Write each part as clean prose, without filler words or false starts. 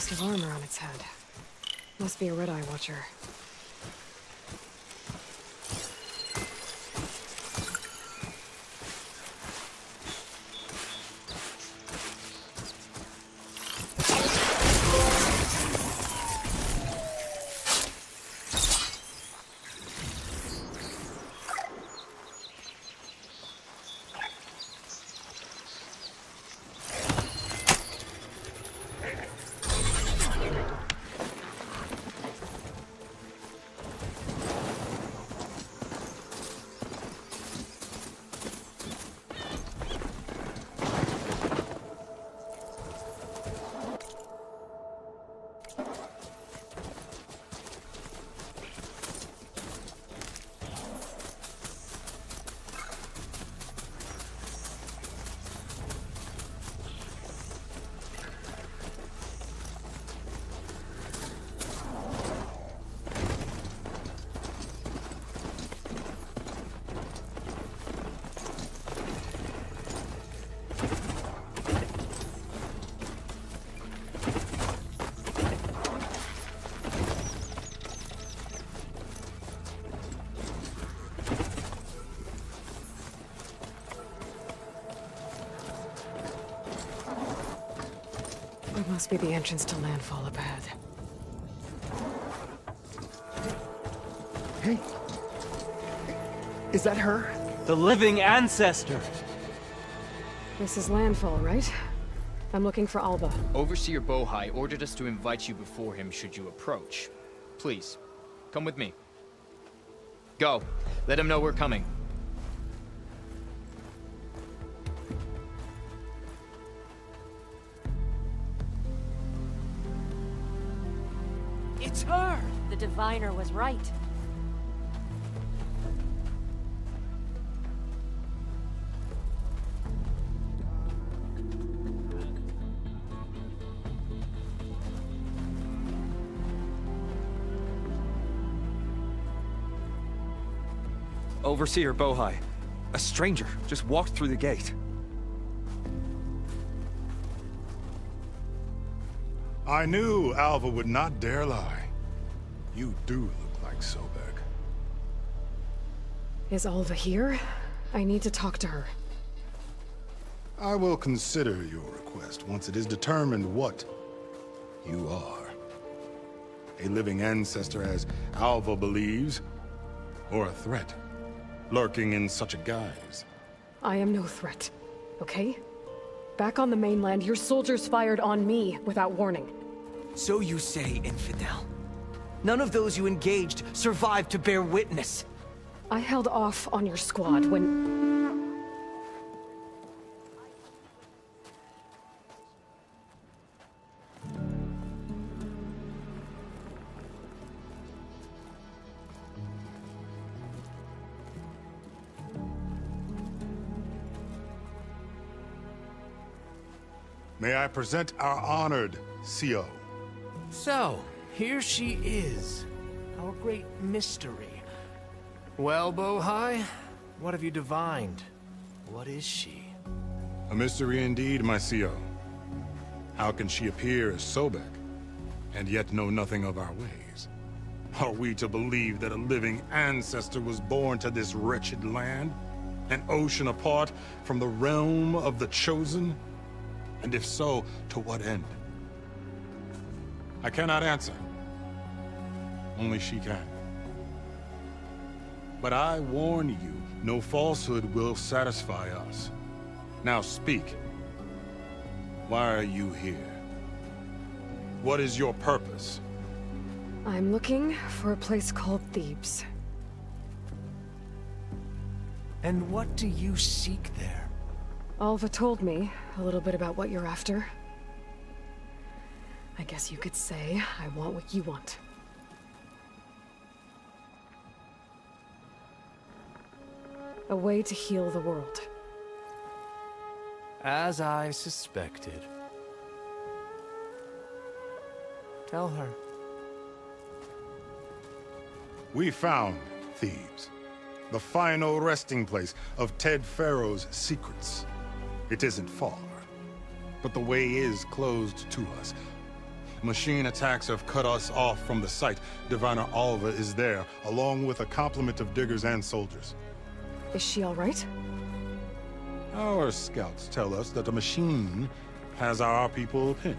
cast of armor on its head. Must be a red-eye watcher. It must be the entrance to landfall up ahead. Hey. Is that her? The living ancestor! This is landfall, right? I'm looking for Alva. Overseer Bohai ordered us to invite you before him should you approach. Please, come with me. Go. Let him know we're coming. It's her! The diviner was right. Overseer Bohai. A stranger just walked through the gate. I knew Alva would not dare lie. You do look like Sobek. Is Alva here? I need to talk to her. I will consider your request once it is determined what you are. A living ancestor, as Alva believes, or a threat, lurking in such a guise. I am no threat, okay? Back on the mainland, your soldiers fired on me without warning. So you say, infidel. None of those you engaged survived to bear witness. I held off on your squad when... May I present our honored CO? So, here she is, our great mystery. Well, Bohai, what have you divined? What is she? A mystery indeed, my CO. How can she appear as Sobek, and yet know nothing of our ways? Are we to believe that a living ancestor was born to this wretched land? An ocean apart from the realm of the Chosen? And if so, to what end? I cannot answer. Only she can. But I warn you, no falsehood will satisfy us. Now speak. Why are you here? What is your purpose? I'm looking for a place called Thebes. And what do you seek there? Alva told me a little bit about what you're after. I guess you could say I want what you want. A way to heal the world. As I suspected. Tell her. We found Thebes, the final resting place of Ted Pharaoh's secrets. It isn't far, but the way is closed to us. Machine attacks have cut us off from the site. Diviner Alva is there, along with a complement of diggers and soldiers. Is she all right? Our scouts tell us that the machine has our people pinned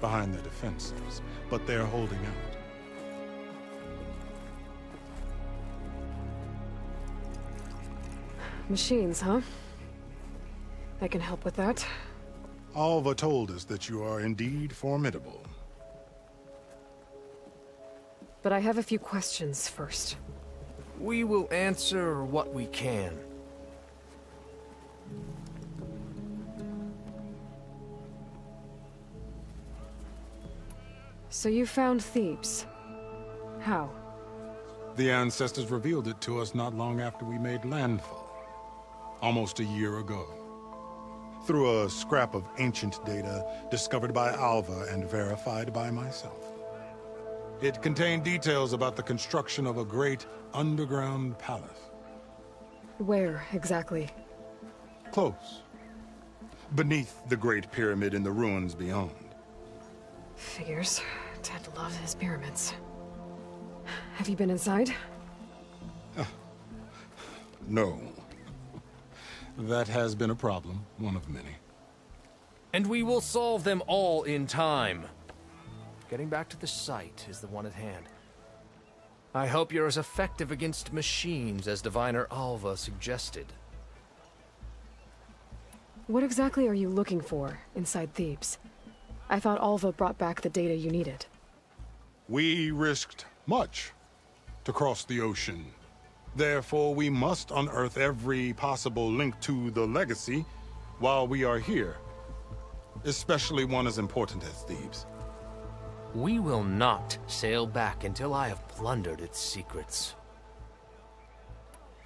behind their defenses, but they're holding out. Machines, huh? I can help with that. Alva told us that you are indeed formidable. But I have a few questions first. We will answer what we can. So you found Thebes. How? The ancestors revealed it to us not long after we made landfall. Almost a year ago. Through a scrap of ancient data discovered by Alva and verified by myself. It contained details about the construction of a great underground palace. Where, exactly? Close. Beneath the Great Pyramid in the ruins beyond. Figures. Dad loves his pyramids. Have you been inside? No. That has been a problem, one of many. And we will solve them all in time. Getting back to the site is the one at hand. I hope you're as effective against machines as Diviner Alva suggested. What exactly are you looking for inside Thebes? I thought Alva brought back the data you needed. We risked much to cross the ocean. Therefore, we must unearth every possible link to the legacy while we are here. Especially one as important as Thebes. We will not sail back until I have plundered its secrets.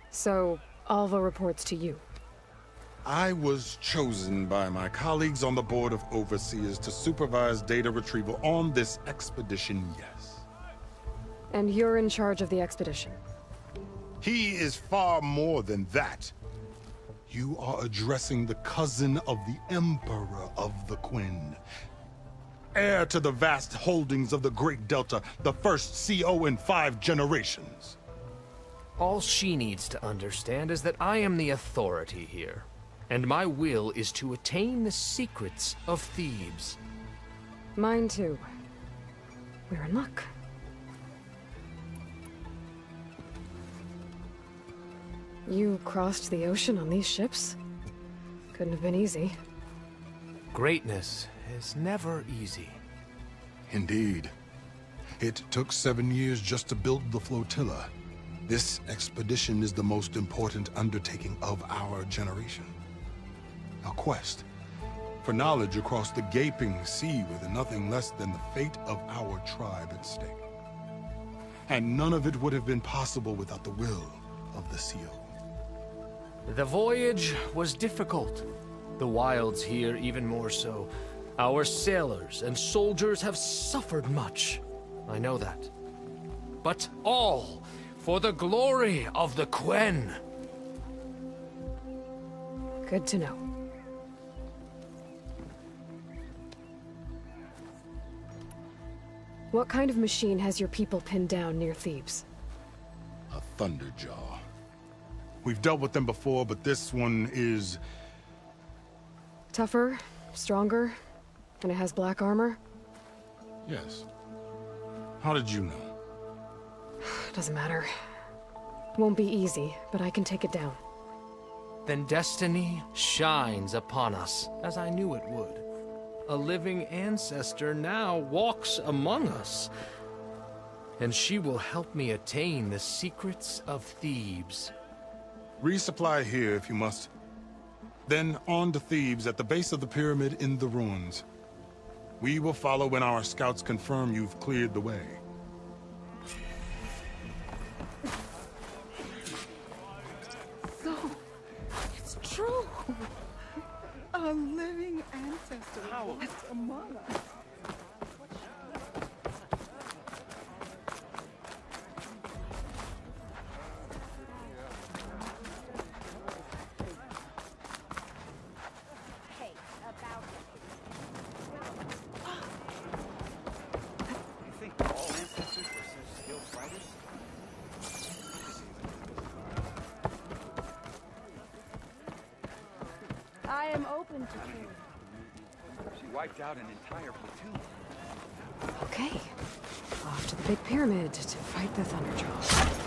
So, Alva reports to you. I was chosen by my colleagues on the Board of Overseers to supervise data retrieval on this expedition, yes. And you're in charge of the expedition? He is far more than that. You are addressing the cousin of the Emperor of the Quen. Heir to the vast holdings of the Great Delta, the first CO in 5 generations. All she needs to understand is that I am the authority here, and my will is to attain the secrets of Thebes. Mine too. We're in luck. You crossed the ocean on these ships? Couldn't have been easy. Greatness is never easy. Indeed. It took 7 years just to build the flotilla. This expedition is the most important undertaking of our generation. A quest for knowledge across the gaping sea with nothing less than the fate of our tribe at stake. And none of it would have been possible without the will of the CO. The voyage was difficult. The wilds here even more so. Our sailors and soldiers have suffered much. I know that. But all for the glory of the Quen. Good to know. What kind of machine has your people pinned down near Thebes? A Thunderjaw. We've dealt with them before, but this one is... Tougher, stronger, and it has black armor? Yes. How did you know? Doesn't matter. Won't be easy, but I can take it down. Then destiny shines upon us, as I knew it would. A living ancestor now walks among us. And she will help me attain the secrets of Thebes. Resupply here if you must. Then on to Thebes at the base of the pyramid in the ruins. We will follow when our scouts confirm you've cleared the way. So, it's true. A living ancestor walks among us. am open to trade. She wiped out an entire platoon. Okay. Off to the big pyramid to fight the Thunderjaw.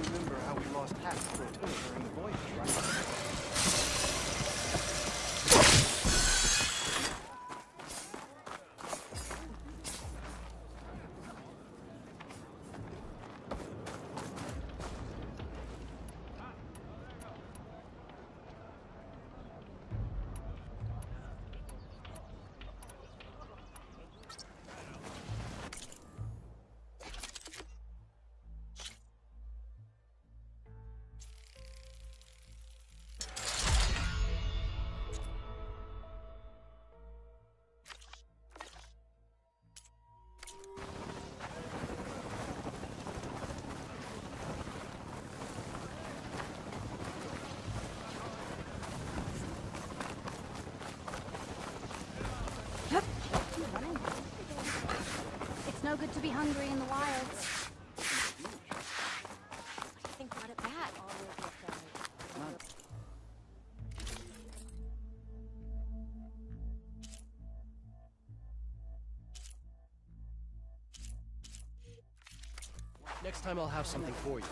Remember how we lost half the platoon during the voyage, right? It's no good to be hungry in the wilds. I think brought it back. Next time I'll have something for you.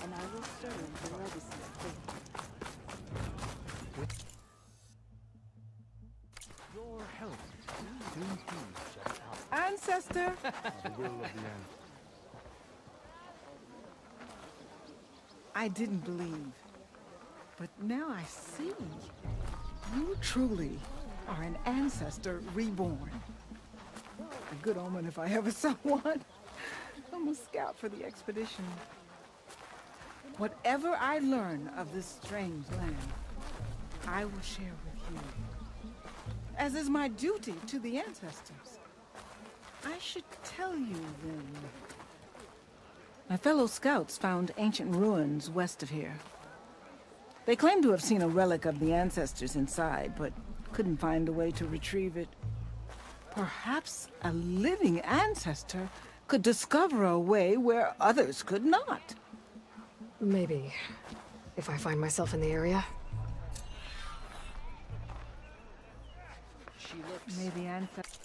And I will serve the legacy of faith. Your help. Soon shall help. Ancestor! The will of the end. I didn't believe, but now I see. You truly are an ancestor reborn. A good omen if I ever saw one. I'm a scout for the expedition. Whatever I learn of this strange land, I will share with you. As is my duty to the ancestors. I should tell you then. My fellow scouts found ancient ruins west of here. They claim to have seen a relic of the ancestors inside, but couldn't find a way to retrieve it. Perhaps a living ancestor could discover a way where others could not. Maybe. If I find myself in the area. She looks... Maybe ancestors.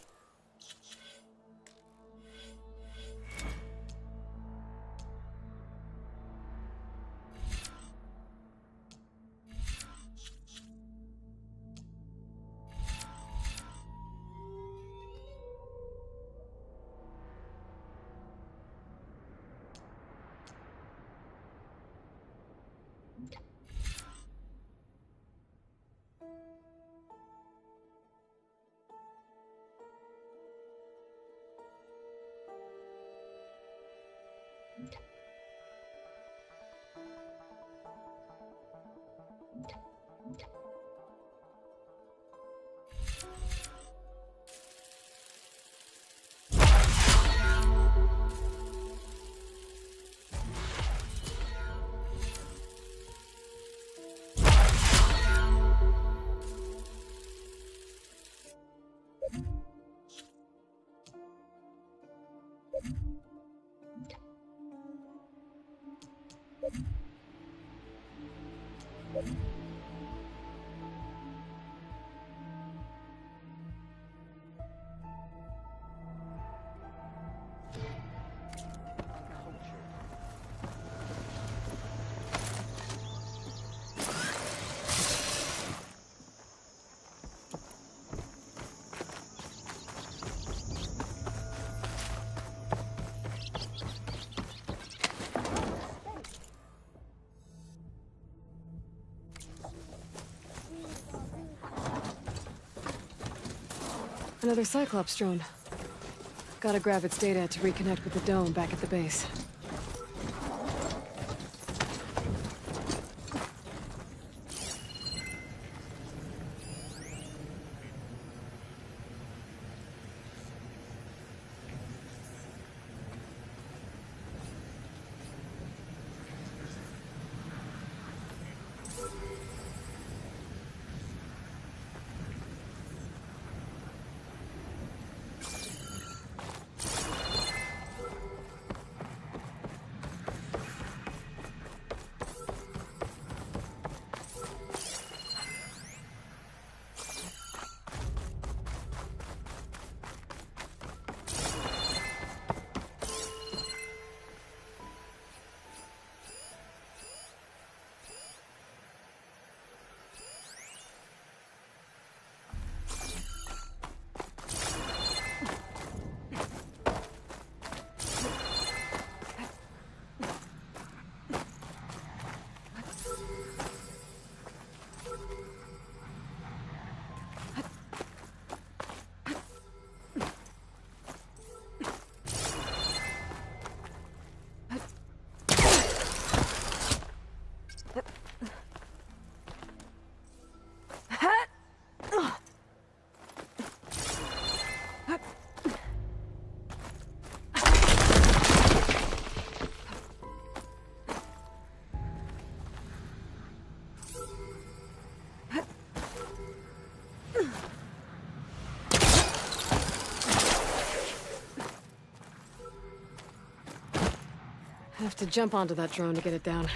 Another Cyclops drone. Gotta grab its data to reconnect with the dome back at the base. Have to jump onto that drone to get it down.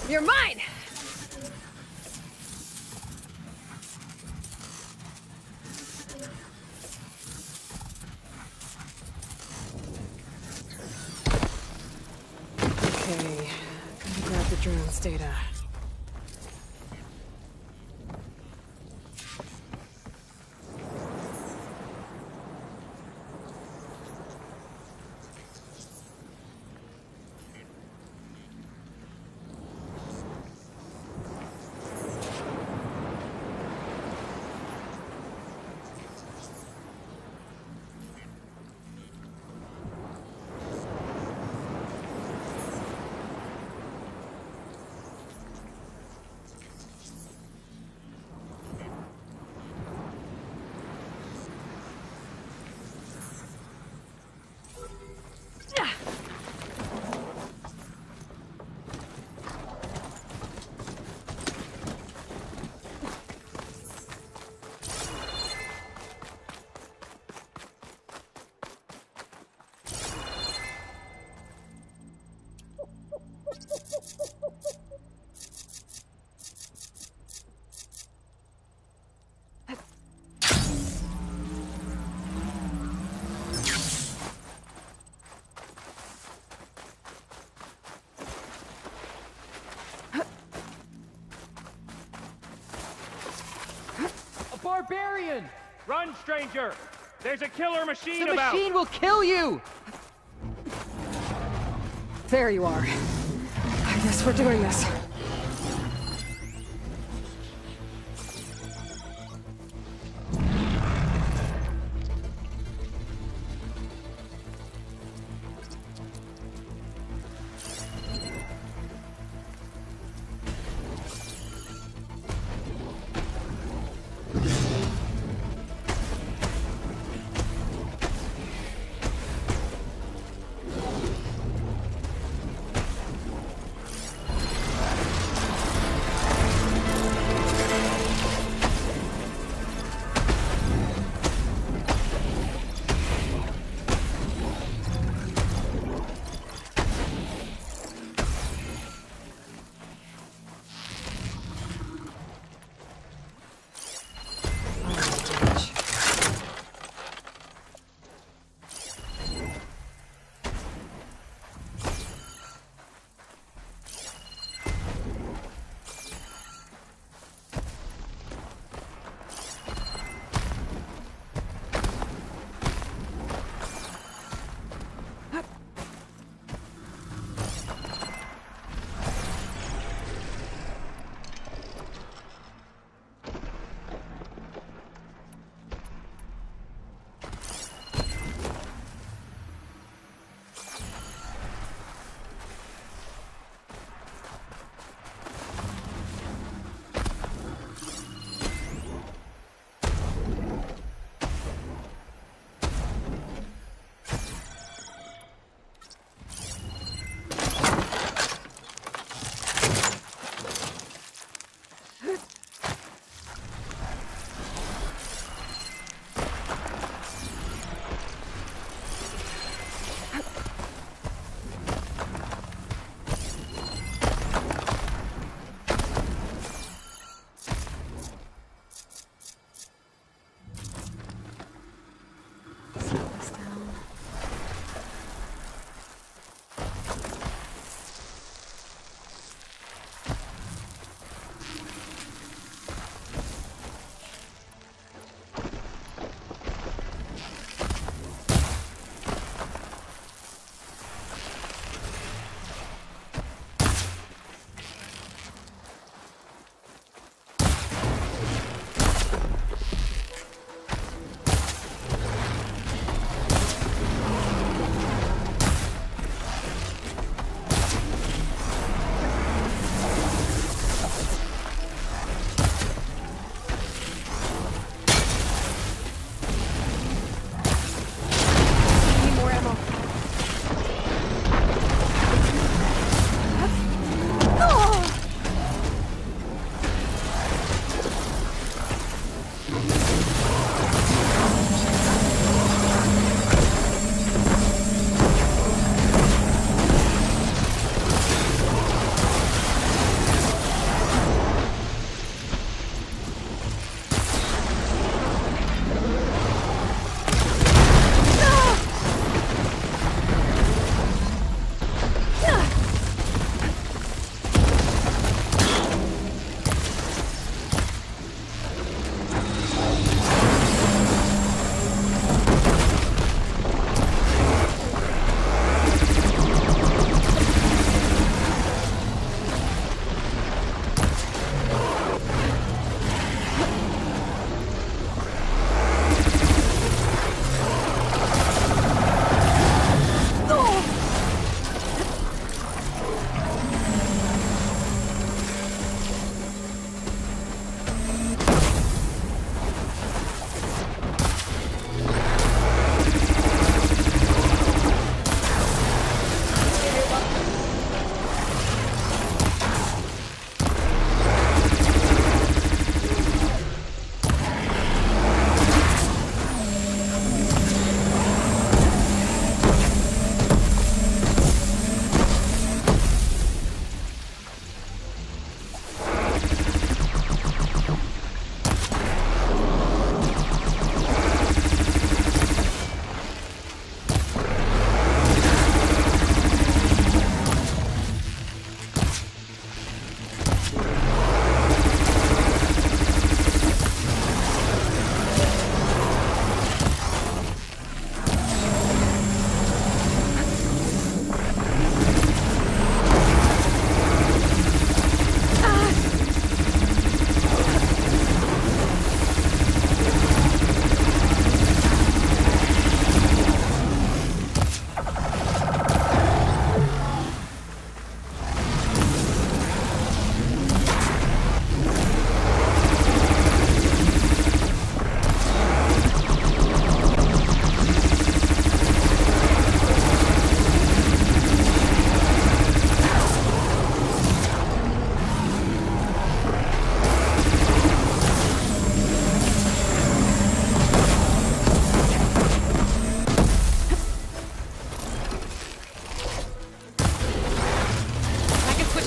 You're mine! Okay, gotta grab the drone's data. Barbarian! Run, stranger! There's a killer machine about! The machine will kill you! There you are. I guess we're doing this.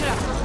up.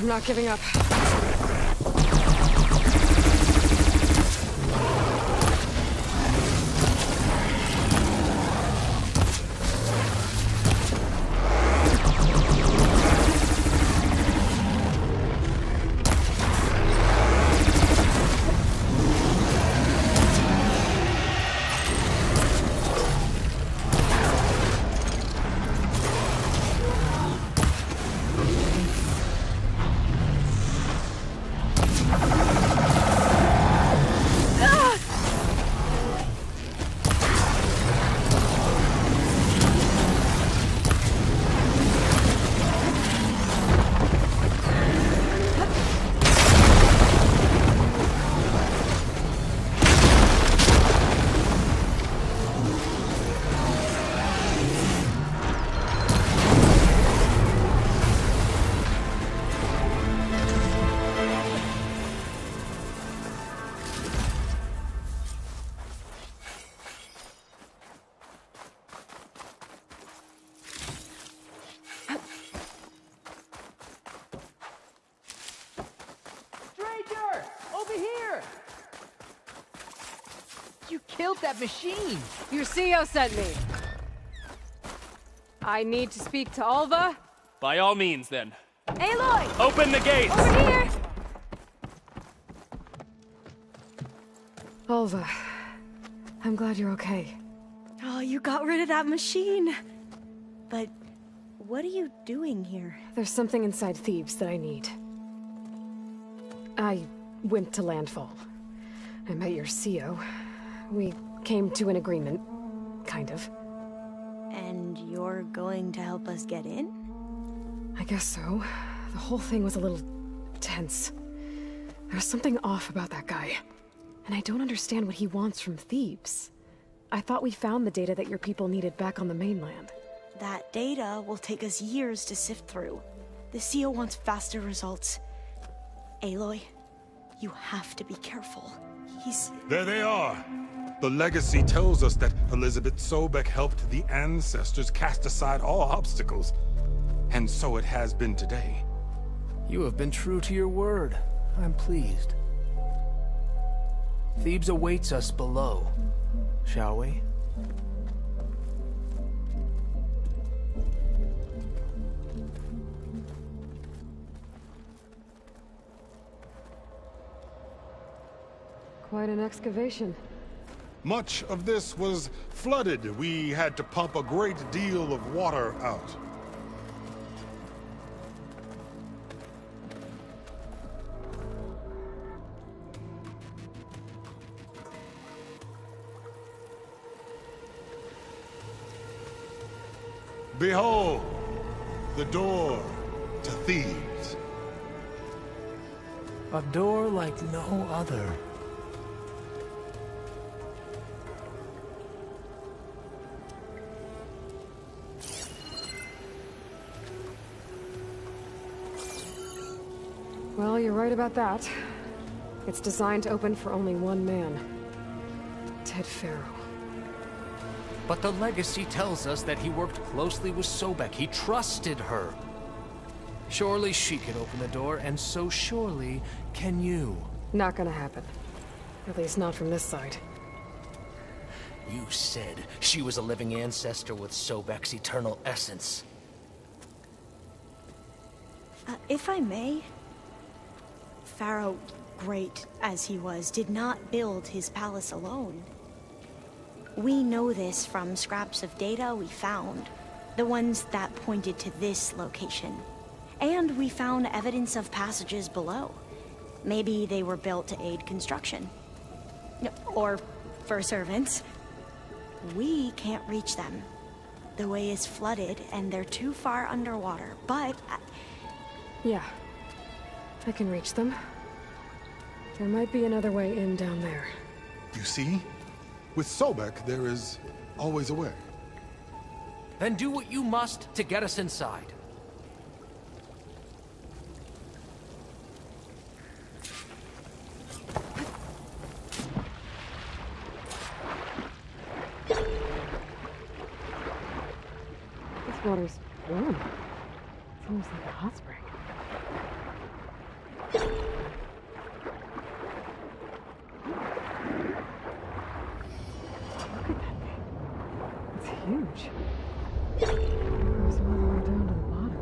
I'm not giving up. You killed that machine! Your CEO sent me. I need to speak to Alva. By all means, then. Aloy! Open the gates! Over here! Alva, I'm glad you're okay. Oh, you got rid of that machine. But what are you doing here? There's something inside Thebes that I need. I went to Landfall. I met your CEO. We came to an agreement, kind of. And you're going to help us get in? I guess so. The whole thing was a little tense. There's something off about that guy. And I don't understand what he wants from Thebes. I thought we found the data that your people needed back on the mainland. That data will take us years to sift through. The CEO wants faster results. Aloy, you have to be careful. There they are! The legacy tells us that Elizabeth Sobek helped the ancestors cast aside all obstacles. And so it has been today. You have been true to your word. I'm pleased. Thebes awaits us below, shall we? Quite an excavation. Much of this was flooded. We had to pump a great deal of water out. Behold, the door to Thebes. A door like no other. Well, you're right about that. It's designed to open for only one man. Ted Faro. But the legacy tells us that he worked closely with Sobek. He trusted her. Surely she can open the door, and so surely can you. Not gonna happen. At least not from this side. You said she was a living ancestor with Sobek's eternal essence. If I may, Pharaoh, great as he was, did not build his palace alone. We know this from scraps of data we found, the ones that pointed to this location. And we found evidence of passages below. Maybe they were built to aid construction. Or for servants. We can't reach them. The way is flooded and they're too far underwater, but... Yeah. I can reach them. There might be another way in down there. You see? With Sobek, there is always a way. Then do what you must to get us inside. This water's warm. It's almost like a hot spring. Huge. It goes all the way down to the bottom.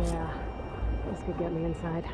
Yeah, this could get me inside.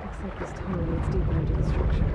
Looks like this tunnel leads deeper into the structure.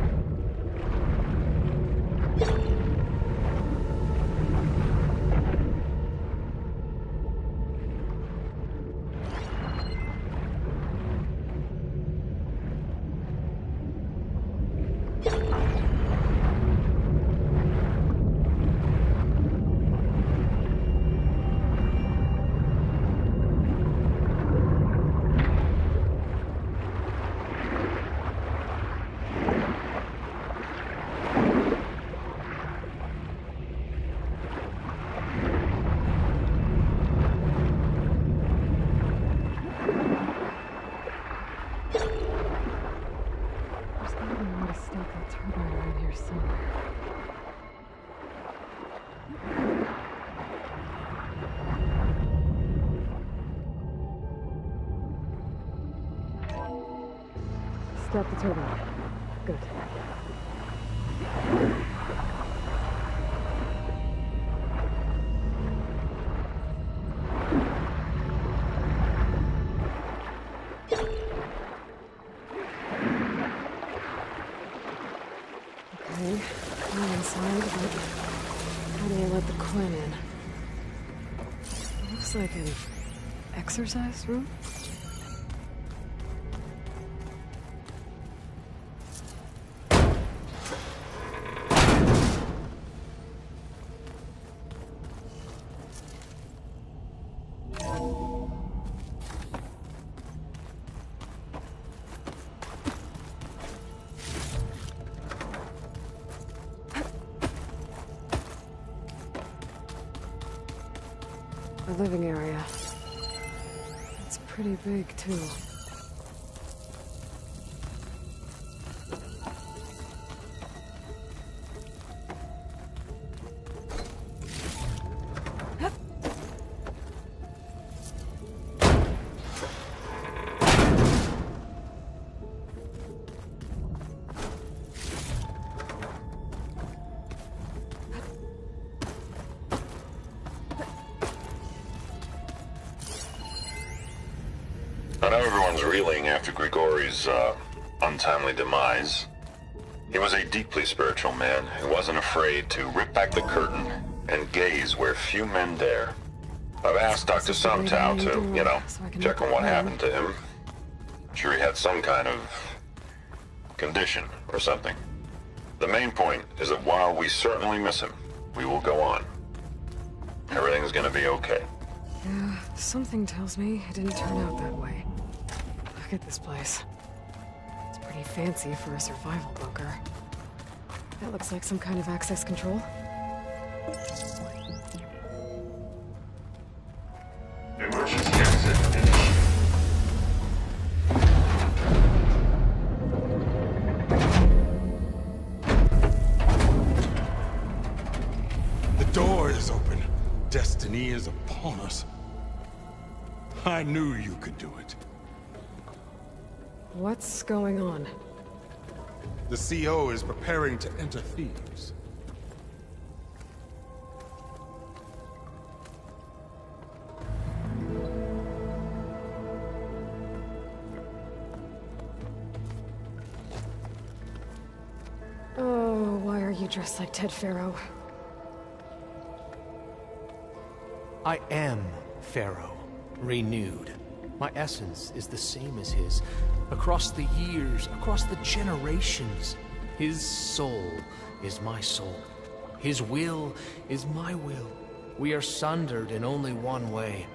Start the turbine. Good. Okay, I'm inside, but how do I let the coin in? It looks like an exercise room. The living area. It's pretty big, too. I know everyone's reeling after Grigori's untimely demise. He was a deeply spiritual man who wasn't afraid to rip back the curtain and gaze where few men dare. I've asked Dr. Sumtow to, check on what happened to him. I'm sure he had some kind of condition or something. The main point is that while we certainly miss him, we will go on. Everything's gonna be okay. Yeah, something tells me it didn't turn out that way. Look at this place. It's pretty fancy for a survival bunker. That looks like some kind of access control. Emergency exit initiated. The door is open. Destiny is upon us. I knew you could do it. What's going on? The CO is preparing to enter Thebes. Oh, why are you dressed like Ted Pharaoh? I am Pharaoh, renewed. My essence is the same as his. Across the years, across the generations, his soul is my soul. His will is my will. We are sundered in only one way.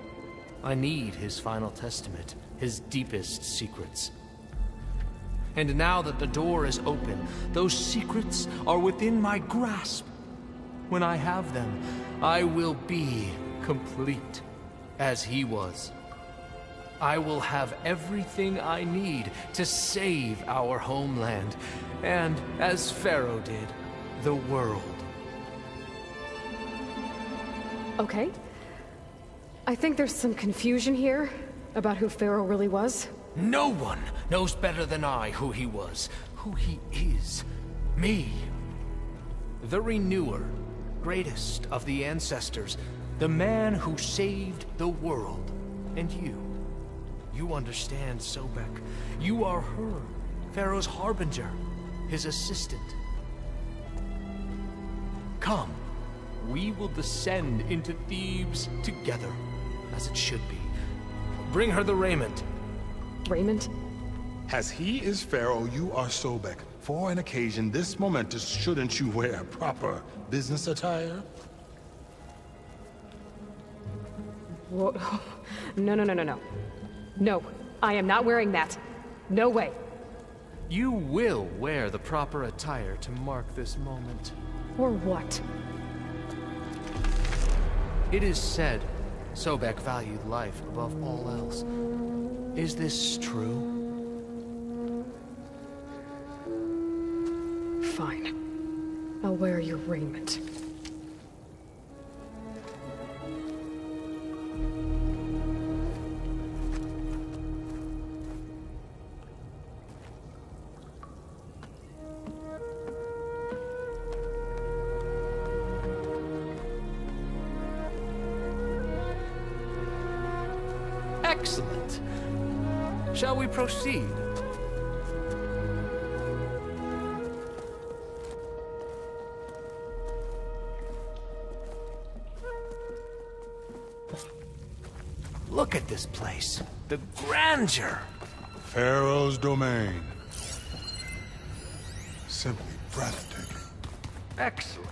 I need his final testament, his deepest secrets. And now that the door is open, those secrets are within my grasp. When I have them, I will be complete, as he was. I will have everything I need to save our homeland, and, as Pharaoh did, the world. Okay. I think there's some confusion here about who Pharaoh really was. No one knows better than I who he was, who he is. Me. The Renewer, greatest of the ancestors, the man who saved the world. And you. You understand, Sobek. You are her, Pharaoh's harbinger, his assistant. Come, we will descend into Thebes together, as it should be. Bring her the raiment. Raiment? As he is Pharaoh, you are Sobek. For an occasion this momentous, shouldn't you wear proper business attire? Whoa. No, no, no, no, no. No, I am not wearing that. No way. You will wear the proper attire to mark this moment. Or what? It is said Sobek valued life above all else. Is this true? Fine. I'll wear your raiment. Excellent. Shall we proceed? Look at this place. The grandeur. Pharaoh's domain. Simply breathtaking. Excellent.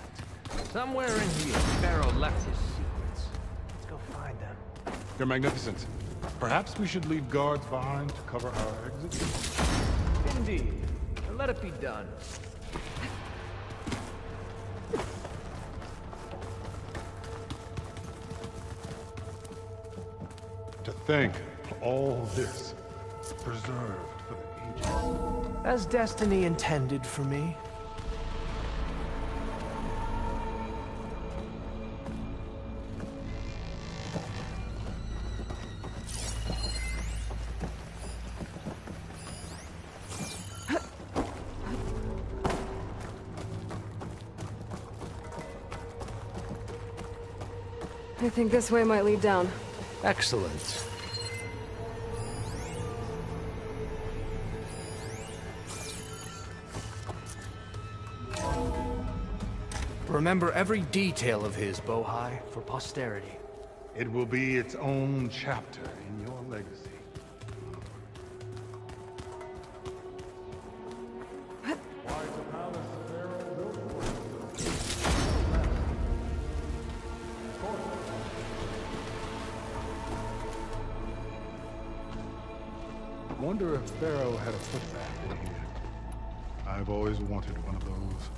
Somewhere in here, Pharaoh left his secrets. Let's go find them. You're magnificent. Perhaps we should leave guards behind to cover our exit? Indeed. Let it be done. Think all this preserved for the ages. As destiny intended for me. I think this way might lead down. Excellent. Remember every detail of his, Bohai, for posterity. It will be its own chapter in your legacy. Wonder if Pharaoh had a footbath in here. I've always wanted one of those.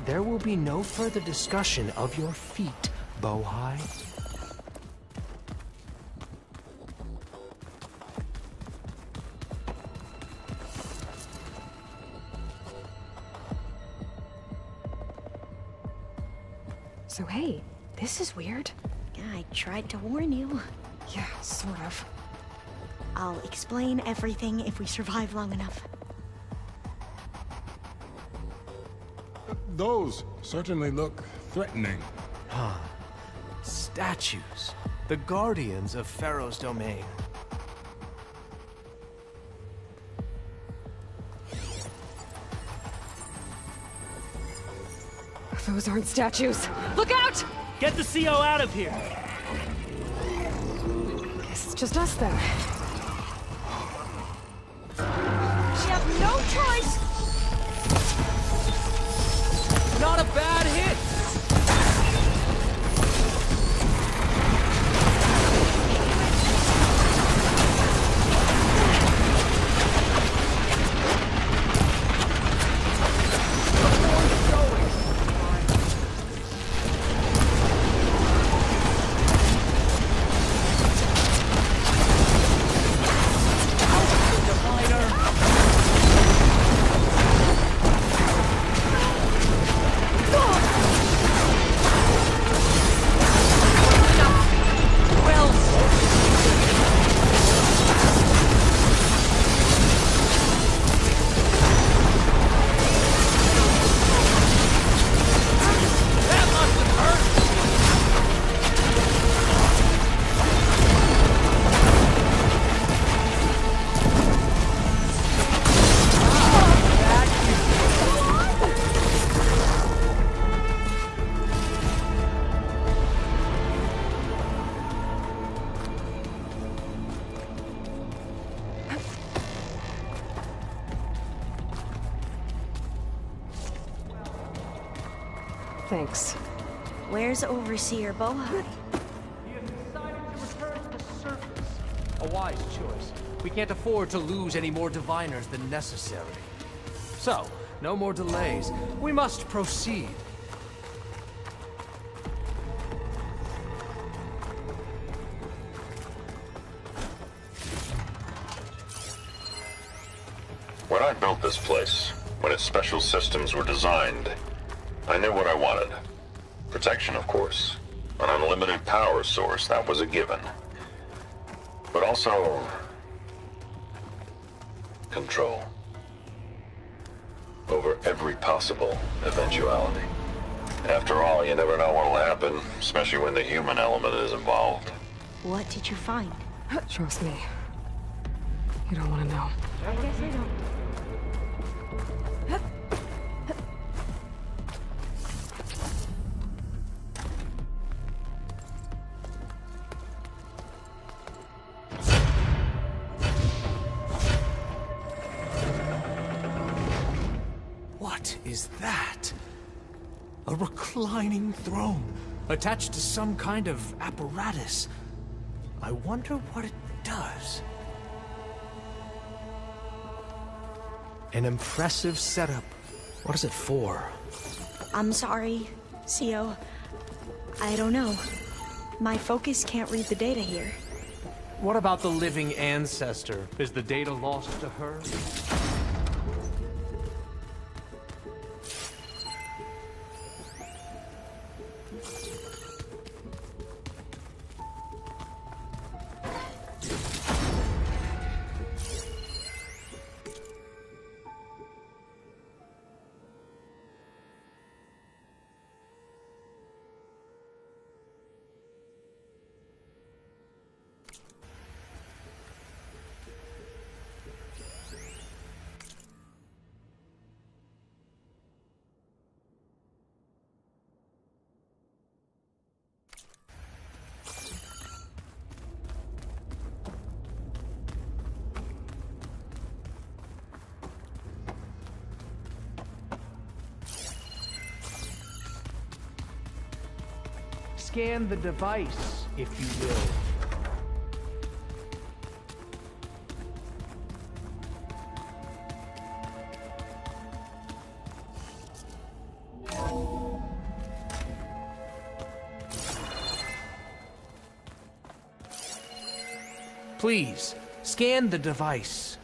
There will be no further discussion of your feet, Bohai. So hey, this is weird. Yeah, I tried to warn you. Yeah, sort of. I'll explain everything if we survive long enough. Those certainly look threatening. Huh. Statues. The guardians of Pharaoh's domain. Those aren't statues. Look out! Get the CO out of here! Guess it's just us then. We have no choice! Not a bad hit! Thanks. Where's Overseer Bohai? He has decided to return to the surface. A wise choice. We can't afford to lose any more diviners than necessary. So, no more delays. We must proceed. When I built this place, when its special systems were designed, I knew what I wanted. Protection, of course. An unlimited power source, that was a given. But also... control. Over every possible eventuality. After all, you never know what'll happen, especially when the human element is involved. What did you find? Trust me. You don't want to know. I guess I don't. What is that? A reclining throne, attached to some kind of apparatus. I wonder what it does. An impressive setup. What is it for? I'm sorry, CO. I don't know. My focus can't read the data here. What about the living ancestor? Is the data lost to her? Scan the device, if you will. Please, scan the device.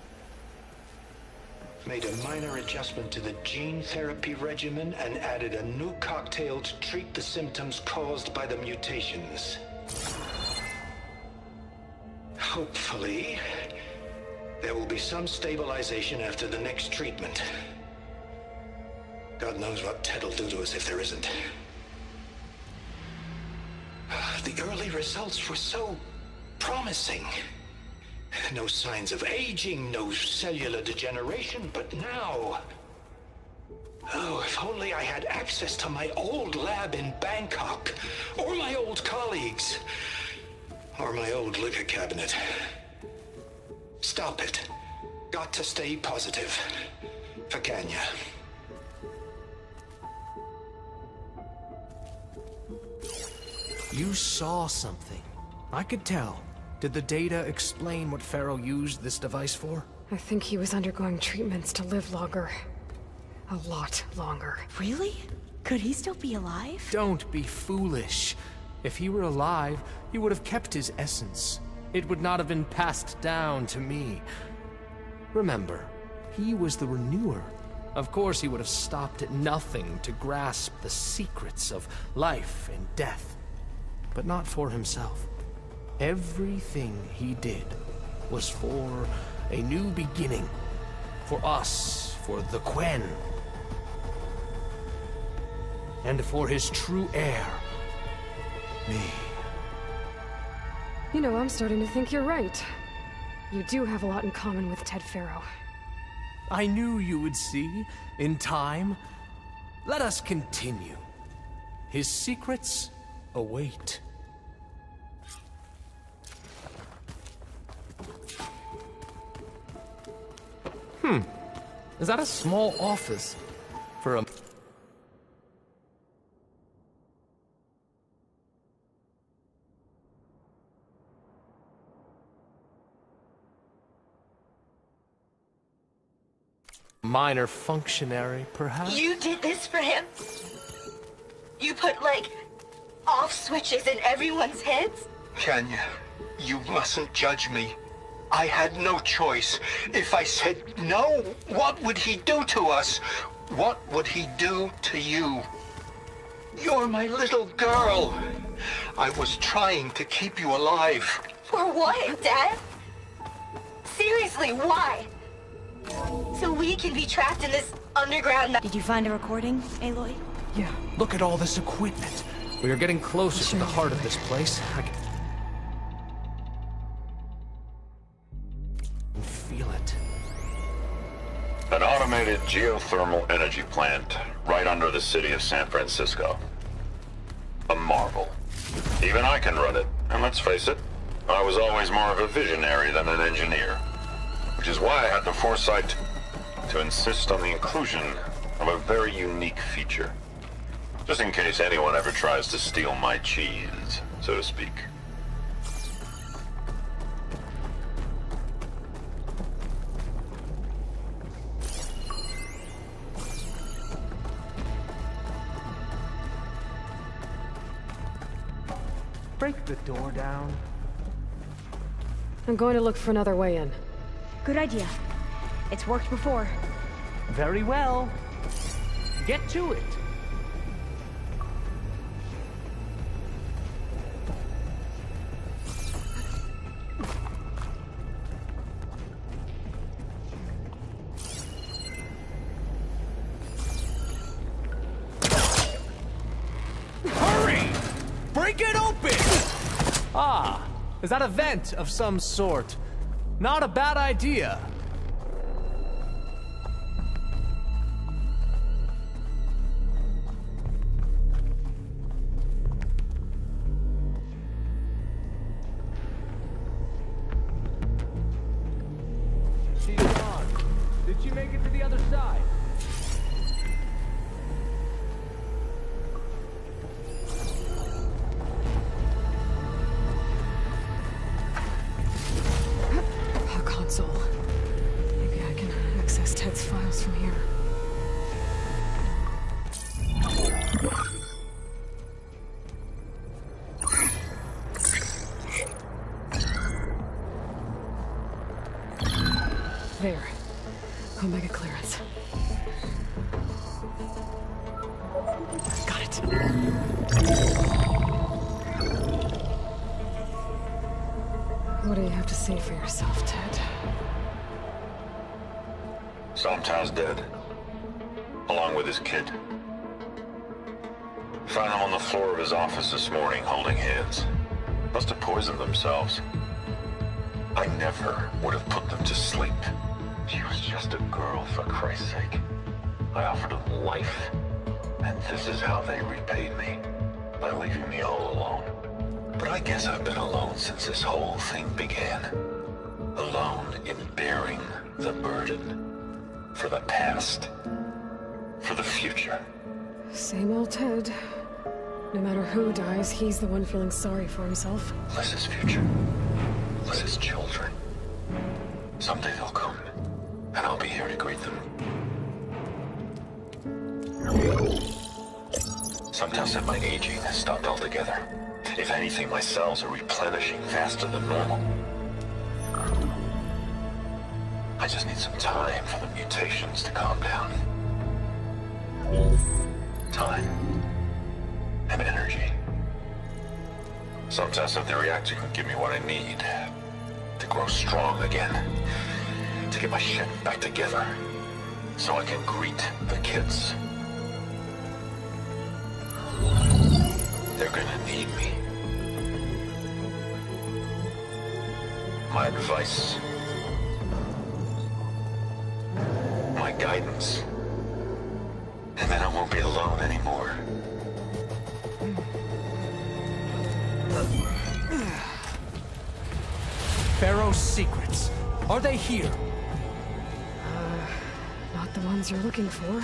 Made a minor adjustment to the gene therapy regimen and added a new cocktail to treat the symptoms caused by the mutations. Hopefully, there will be some stabilization after the next treatment. God knows what Ted'll do to us if there isn't. The early results were so promising. No signs of aging, no cellular degeneration, but now... Oh, if only I had access to my old lab in Bangkok, or my old colleagues, or my old liquor cabinet. Stop it. Got to stay positive. For Kenya. You saw something. I could tell. Did the data explain what Pharaoh used this device for? I think he was undergoing treatments to live longer. A lot longer. Really? Could he still be alive? Don't be foolish. If he were alive, he would have kept his essence. It would not have been passed down to me. Remember, he was the renewer. Of course he would have stopped at nothing to grasp the secrets of life and death. But not for himself. Everything he did was for a new beginning. For us, for the Quen. And for his true heir, me. You know, I'm starting to think you're right. You do have a lot in common with Ted Pharaoh. I knew you would see, in time. Let us continue. His secrets await. Is that a small office for a... minor functionary, perhaps? You did this for him? You put, like, off switches in everyone's heads? Kenya, you mustn't judge me. I had no choice. If I said no, what would he do to us? What would he do to you? You're my little girl. I was trying to keep you alive. For what, Dad? Seriously, why? So we can be trapped in this underground... Did you find a recording, Aloy? Yeah. Look at all this equipment. We are getting closer to the heart of this place. I can feel it. An automated geothermal energy plant right under the city of San Francisco. A marvel. Even I can run it, and let's face it, I was always more of a visionary than an engineer. Which is why I had the foresight to insist on the inclusion of a very unique feature. Just in case anyone ever tries to steal my cheese, so to speak. break the door down? I'm going to look for another way in. Good idea. It's worked before. Very well. Get to it. Hurry! Break it open! Ah, is that a vent of some sort? Not a bad idea. She's gone. Did she make it to the other side? A console. Maybe I can access Ted's files from here. There. Omega clearance. Got it. What do you have to say for yourself, Ted? Sometimes dead. Along with his kid. Found him on the floor of his office this morning, holding hands. Must have poisoned themselves. I never would have put them to sleep. She was just a girl, for Christ's sake. I offered them life, and this is how they repaid me, by leaving me all alone. But I guess I've been alone since this whole thing began. Alone in bearing the burden. For the past. For the future. Same old Ted. No matter who dies, he's the one feeling sorry for himself. Liz's future. Liz's children. Someday they'll come. And I'll be here to greet them. Some tell said my aging has stopped altogether. If anything, my cells are replenishing faster than normal. I just need some time for the mutations to calm down. Time. And energy. Some tell said the reactor can give me what I need. To grow strong again. To get my shit back together. So I can greet the kids. They're gonna need me. My advice. My guidance. And then I won't be alone anymore. Pharaoh's secrets. Are they here? Not the ones you're looking for.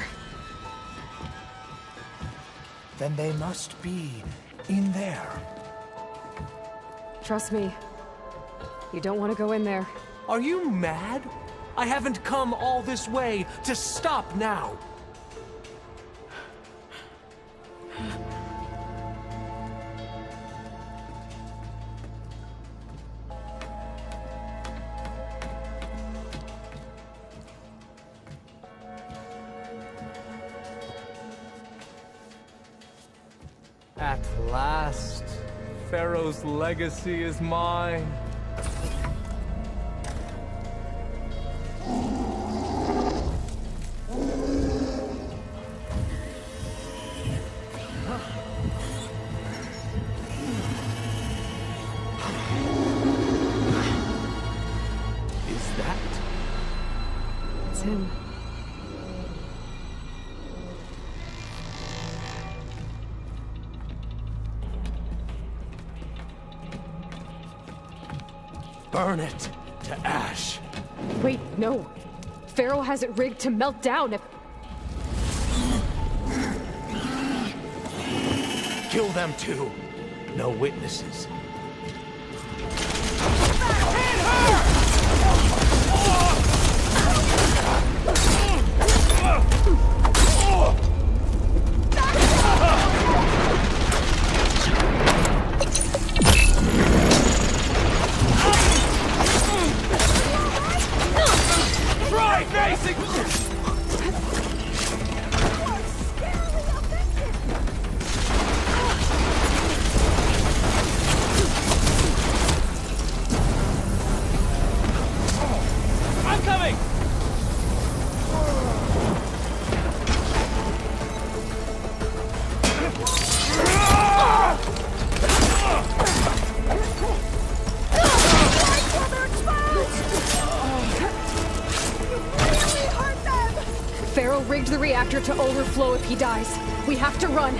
Then they must be in there. Trust me. You don't want to go in there. Are you mad? I haven't come all this way to stop now. At last, Pharaoh's legacy is mine. Is that? It's him. Burn it to ash. Wait, no. Pharaoh has it rigged to melt down if... Kill them too. No witnesses. reactor to overflow if he dies. We have to run.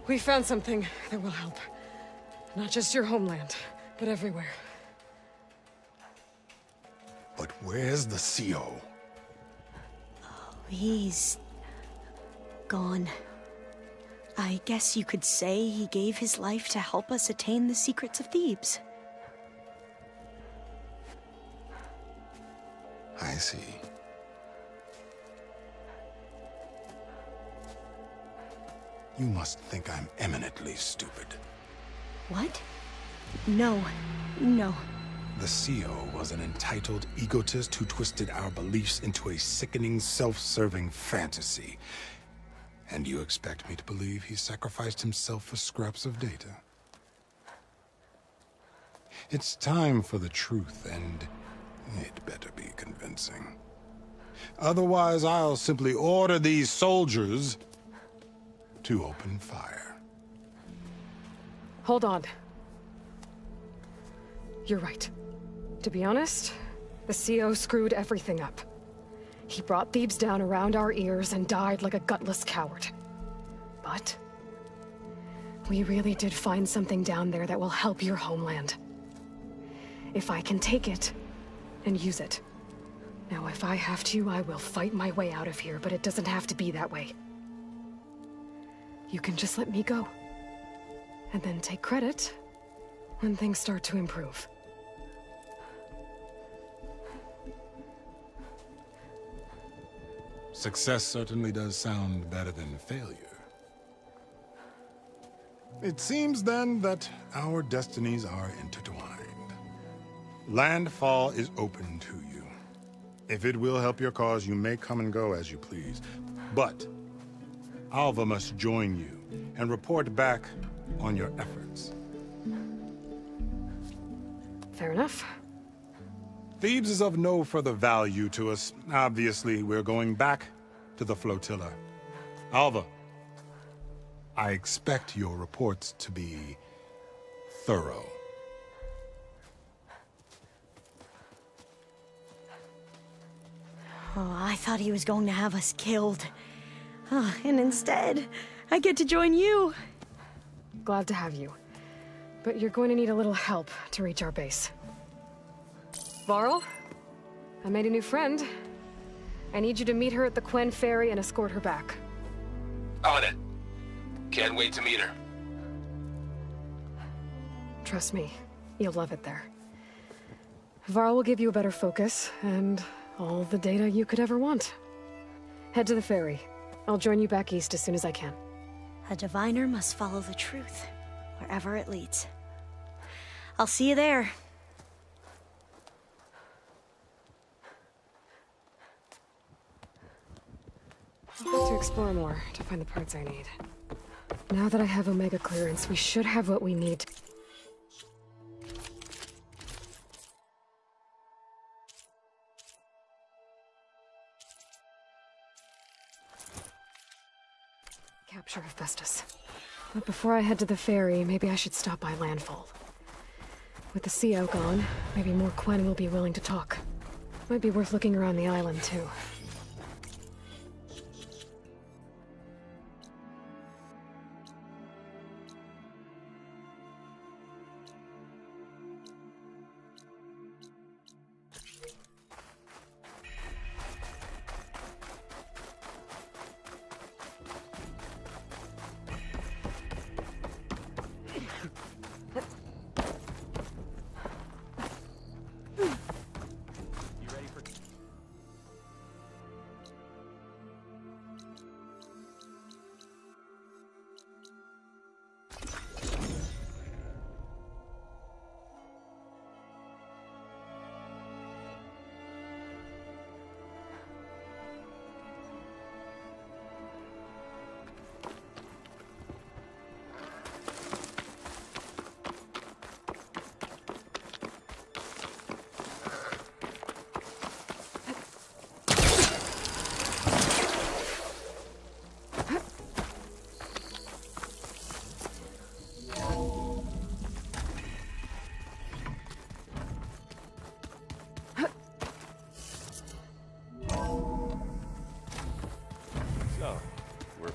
We found something that will help. Not just your homeland, but everywhere. But where's the CO? Oh, he's gone. I guess you could say he gave his life to help us attain the secrets of Thebes. I see. You must think I'm eminently stupid. What? No. No. The CO was an entitled egotist who twisted our beliefs into a sickening, self-serving fantasy. And you expect me to believe he sacrificed himself for scraps of data? It's time for the truth, and it better be convincing. Otherwise, I'll simply order these soldiers to open fire. Hold on. You're right. To be honest, the CO screwed everything up. He brought Thebes down around our ears and died like a gutless coward. But we really did find something down there that will help your homeland. If I can take it and use it. Now, if I have to, I will fight my way out of here, but it doesn't have to be that way. You can just let me go. And then take credit when things start to improve. Success certainly does sound better than failure. It seems then that our destinies are intertwined. Landfall is open to you. If it will help your cause, you may come and go as you please. But Alva must join you and report back on your efforts. Fair enough. Thebes is of no further value to us. Obviously, we're going back to the flotilla. Alva, I expect your reports to be thorough. Oh, I thought he was going to have us killed. Oh, and instead, I get to join you. Glad to have you. But you're going to need a little help to reach our base. Varl, I made a new friend. I need you to meet her at the Quen Ferry and escort her back. On it. Can't wait to meet her. Trust me, you'll love it there. Varl will give you a better focus, and all the data you could ever want. Head to the ferry. I'll join you back east as soon as I can. A diviner must follow the truth, wherever it leads. I'll see you there. I've got to explore more to find the parts I need. Now that I have Omega clearance, we should have what we need. Capture Hephaestus. But before I head to the ferry, maybe I should stop by Landfall. With the CO gone, maybe more Quen will be willing to talk. Might be worth looking around the island, too.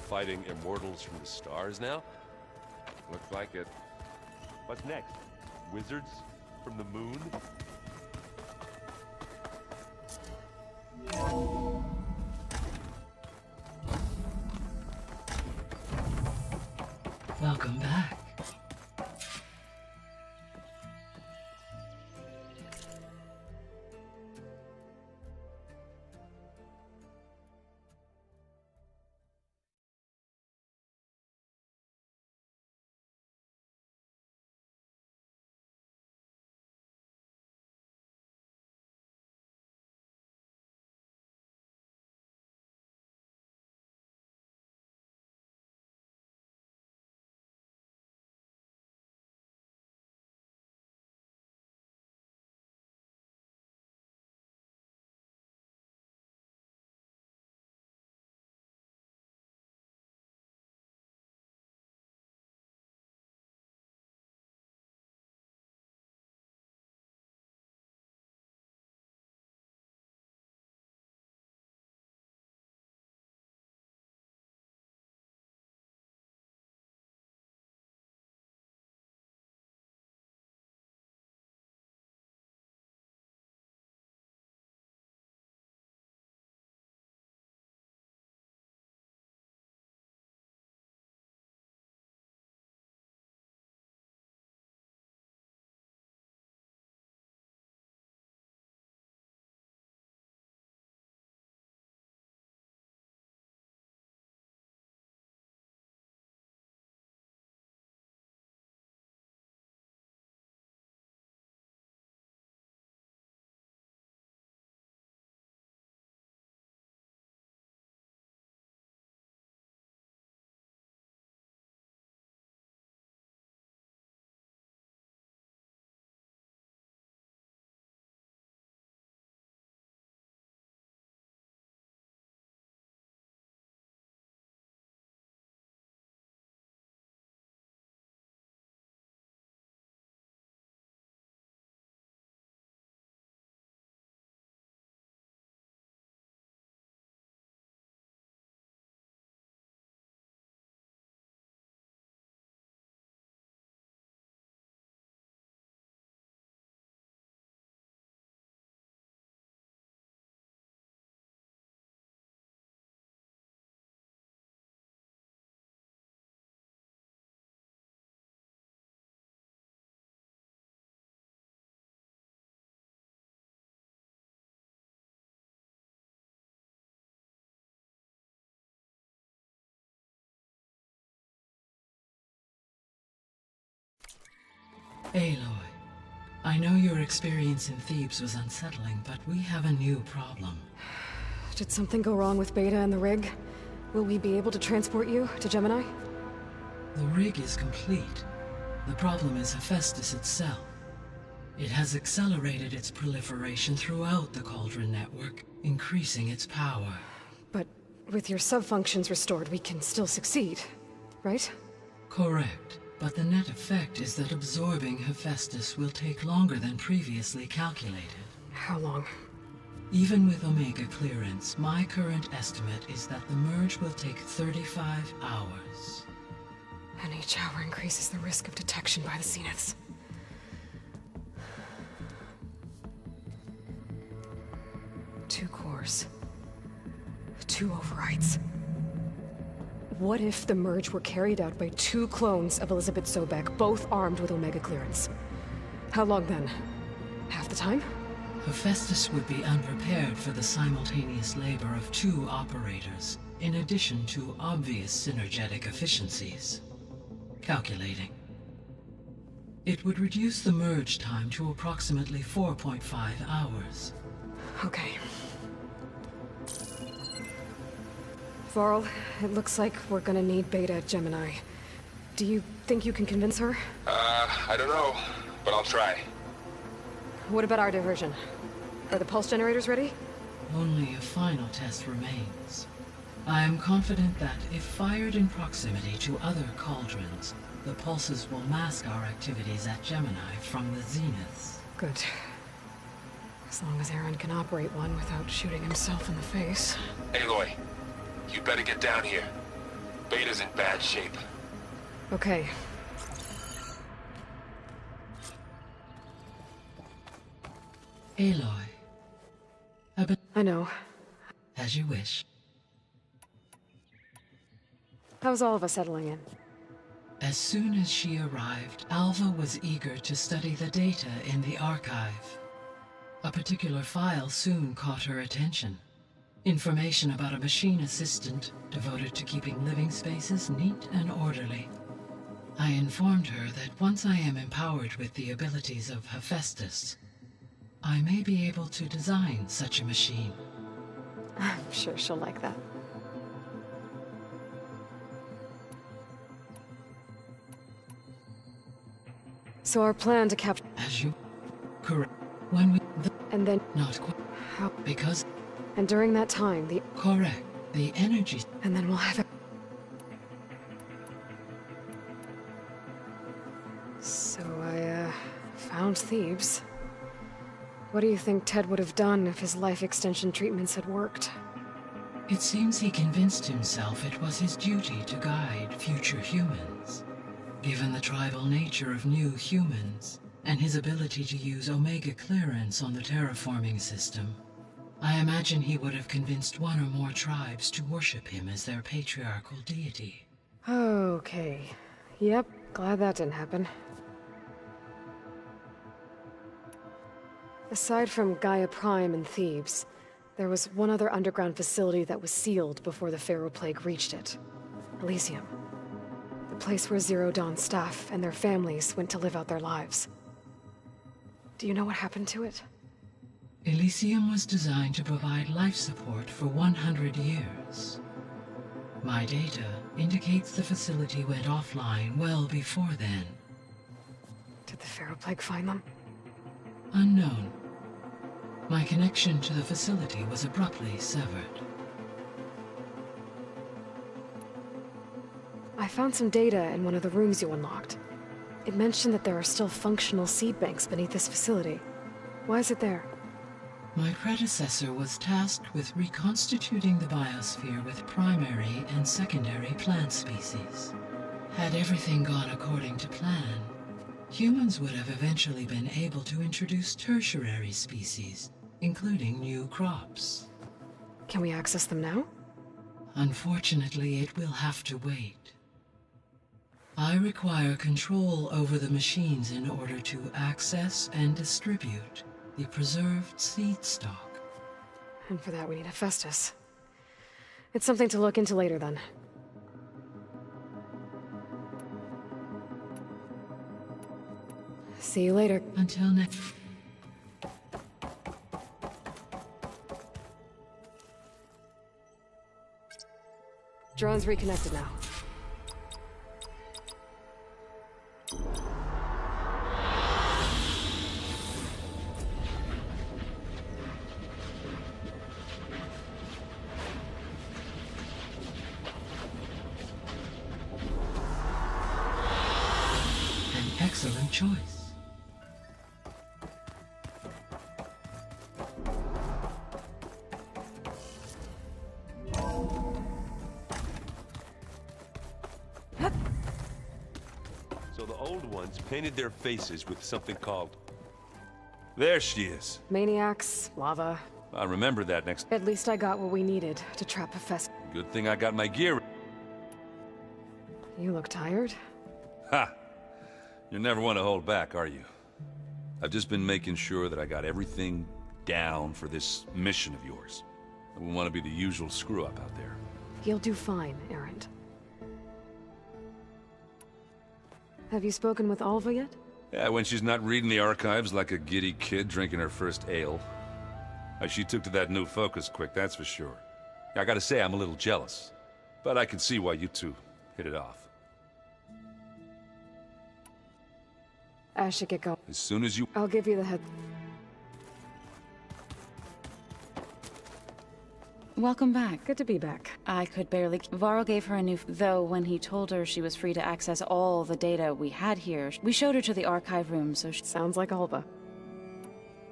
Fighting immortals from the stars now? Looks like it. What's next? Wizards from the moon? Welcome back. Aloy, I know your experience in Thebes was unsettling, but we have a new problem. Did something go wrong with Beta and the rig? Will we be able to transport you to Gemini? The rig is complete. The problem is Hephaestus itself. It has accelerated its proliferation throughout the Cauldron network, increasing its power. But with your sub-functions restored, we can still succeed, right? Correct. But the net effect is that absorbing Hephaestus will take longer than previously calculated. How long? Even with Omega clearance, my current estimate is that the merge will take 35 hours. And each hour increases the risk of detection by the Zeniths. Two cores. Two overrides. What if the merge were carried out by two clones of Elizabeth Sobek, both armed with Omega clearance? How long then? Half the time? Hephaestus would be unprepared for the simultaneous labor of two operators, in addition to obvious synergetic efficiencies. Calculating. It would reduce the merge time to approximately 4.5 hours. Okay. Varl, it looks like we're gonna need Beta at Gemini. Do you think you can convince her? I don't know, but I'll try. What about our diversion? Are the pulse generators ready? Only a final test remains. I am confident that if fired in proximity to other cauldrons, the pulses will mask our activities at Gemini from the Zeniths. Good. As long as Aaron can operate one without shooting himself in the face. Aloy, you better get down here. Beta's in bad shape. Okay. Aloy. I know. As you wish. How's all of us settling in? As soon as she arrived, Alva was eager to study the data in the archive. A particular file soon caught her attention. Information about a machine assistant devoted to keeping living spaces neat and orderly. I informed her that once I am empowered with the abilities of Hephaestus, I may be able to design such a machine. I'm sure she'll like that. So our plan to capture... As you... Correct. When we... And then... Not quite. How... Because... And during that time, the... Correct. The energy... And then we'll have it... So I, found Thebes. What do you think Ted would have done if his life extension treatments had worked? It seems he convinced himself it was his duty to guide future humans. Given the tribal nature of new humans, and his ability to use Omega clearance on the terraforming system, I imagine he would have convinced one or more tribes to worship him as their patriarchal deity. Okay. Yep, glad that didn't happen. Aside from Gaia Prime and Thebes, there was one other underground facility that was sealed before the Pharaoh Plague reached it. Elysium. The place where Zero Dawn staff and their families went to live out their lives. Do you know what happened to it? Elysium was designed to provide life support for 100 years. My data indicates the facility went offline well before then. Did the Pharaoh Plague find them? Unknown. My connection to the facility was abruptly severed. I found some data in one of the rooms you unlocked. It mentioned that there are still functional seed banks beneath this facility. Why is it there? My predecessor was tasked with reconstituting the biosphere with primary and secondary plant species. Had everything gone according to plan, humans would have eventually been able to introduce tertiary species, including new crops. Can we access them now? Unfortunately, it will have to wait. I require control over the machines in order to access and distribute the preserved seed stock. And for that we need Hephaestus. It's something to look into later then. See you later. Until next. Drone's reconnected now. An excellent choice. So the old ones painted their faces with something called... There she is. Maniacs, lava. I'll remember that next... At least I got what we needed to trap Professor. Good thing I got my gear... You look tired. Ha! You never want to hold back, are you? I've just been making sure that I got everything down for this mission of yours. I wouldn't want to be the usual screw-up out there. You'll do fine, Erend. Have you spoken with Alva yet? Yeah, when she's not reading the archives like a giddy kid drinking her first ale. She took to that new focus quick, that's for sure. I gotta say, I'm a little jealous. But I can see why you two hit it off. I should get going. As soon as you... I'll give you the head... Welcome back. Good to be back. I could barely... Varl gave her a new... Though, when he told her she was free to access all the data we had here, we showed her to the archive room, so she... Sounds like Alva.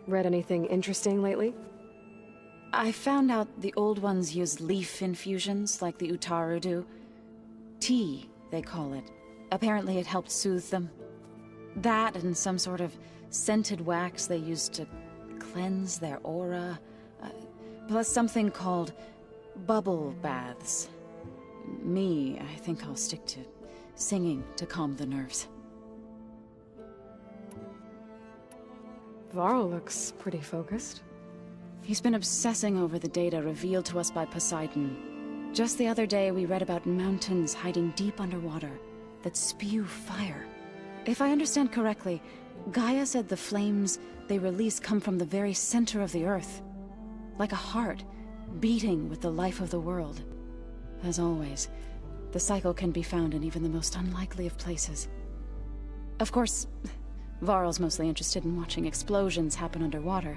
Read anything interesting lately? I found out the old ones use leaf infusions, like the Utaru do. Tea, they call it. Apparently it helped soothe them. That and some sort of scented wax they used to cleanse their aura. Plus something called bubble baths. Me, I think I'll stick to singing to calm the nerves. Varl looks pretty focused. He's been obsessing over the data revealed to us by Poseidon. Just the other day, we read about mountains hiding deep underwater that spew fire. If I understand correctly, Gaia said the flames they release come from the very center of the Earth. Like a heart, beating with the life of the world. As always, the cycle can be found in even the most unlikely of places. Of course, Varl's mostly interested in watching explosions happen underwater.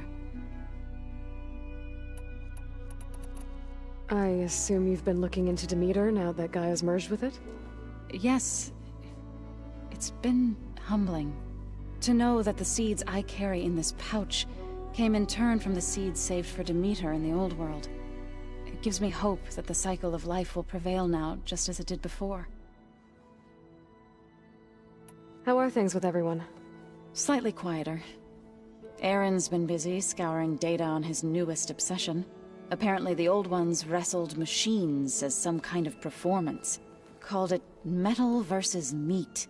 I assume you've been looking into Demeter now that Gaia's merged with it? Yes. It's been humbling to know that the seeds I carry in this pouch came in turn from the seeds saved for Demeter in the old world. It gives me hope that the cycle of life will prevail now, just as it did before. How are things with everyone? Slightly quieter. Aaron's been busy scouring data on his newest obsession. Apparently the old ones wrestled machines as some kind of performance. Called it metal versus meat.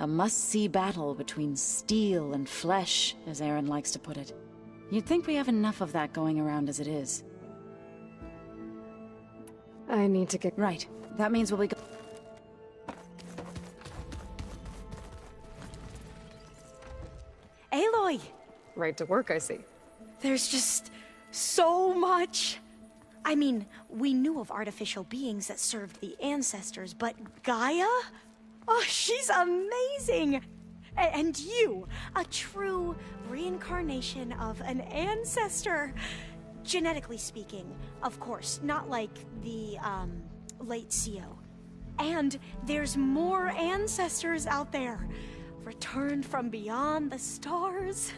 A must-see battle between steel and flesh, as Aaron likes to put it. You'd think we have enough of that going around as it is. I need to get... Right. That means we'll be go... Aloy! Right to work, I see. There's just so much. I mean, we knew of artificial beings that served the ancestors, but Gaia? Oh, she's amazing! And you, a true reincarnation of an ancestor. Genetically speaking, of course, not like the, late CO. And there's more ancestors out there, returned from beyond the stars.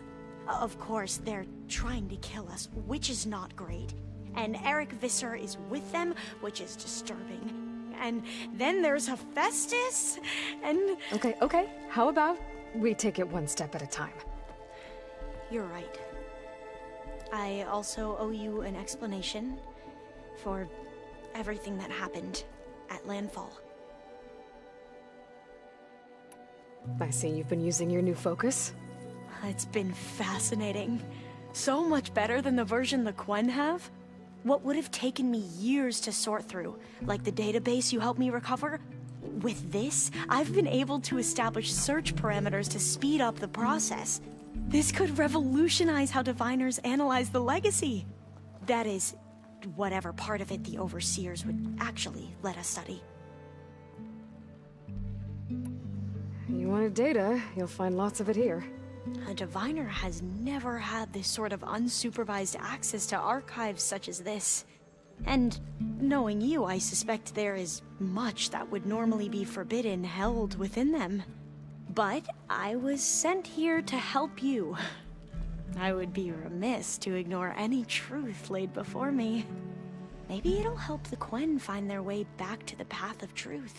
Of course, they're trying to kill us, which is not great. And Eric Visser is with them, which is disturbing. And then there's Hephaestus, and... Okay. How about we take it one step at a time? You're right. I also owe you an explanation for everything that happened at Landfall. I see you've been using your new focus. It's been fascinating. So much better than the version the Quen have. What would have taken me years to sort through, like the database you helped me recover, with this, I've been able to establish search parameters to speed up the process. This could revolutionize how diviners analyze the legacy. That is, whatever part of it the Overseers would actually let us study. You wanted data, you'll find lots of it here. A diviner has never had this sort of unsupervised access to archives such as this. And knowing you, I suspect there is much that would normally be forbidden held within them. But I was sent here to help you. I would be remiss to ignore any truth laid before me. Maybe it'll help the Quen find their way back to the path of truth.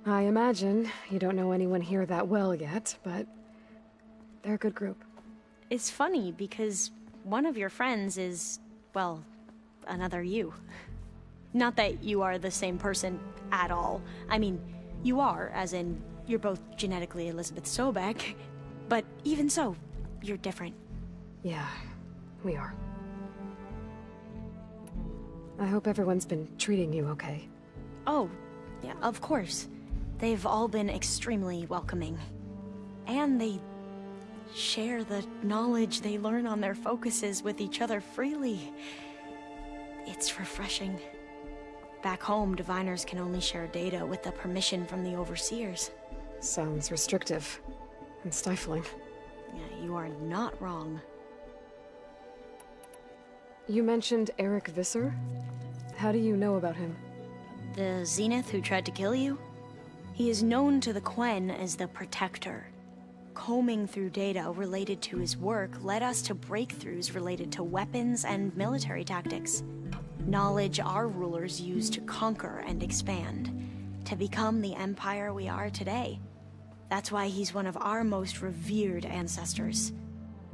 I imagine you don't know anyone here that well yet, but they're a good group. It's funny because one of your friends is, well, another you. Not that you are the same person at all. I mean, you are, as in, you're both genetically Elizabeth Sobek, but even so, you're different. Yeah, we are. I hope everyone's been treating you okay. Oh, yeah, of course. They've all been extremely welcoming. And they share the knowledge they learn on their focuses with each other freely. It's refreshing. Back home, diviners can only share data with the permission from the Overseers. Sounds restrictive and stifling. Yeah, you are not wrong. You mentioned Eric Visser? How do you know about him? The Zenith who tried to kill you? He is known to the Quen as the Protector. Combing through data related to his work led us to breakthroughs related to weapons and military tactics. Knowledge our rulers used to conquer and expand, to become the empire we are today. That's why he's one of our most revered ancestors.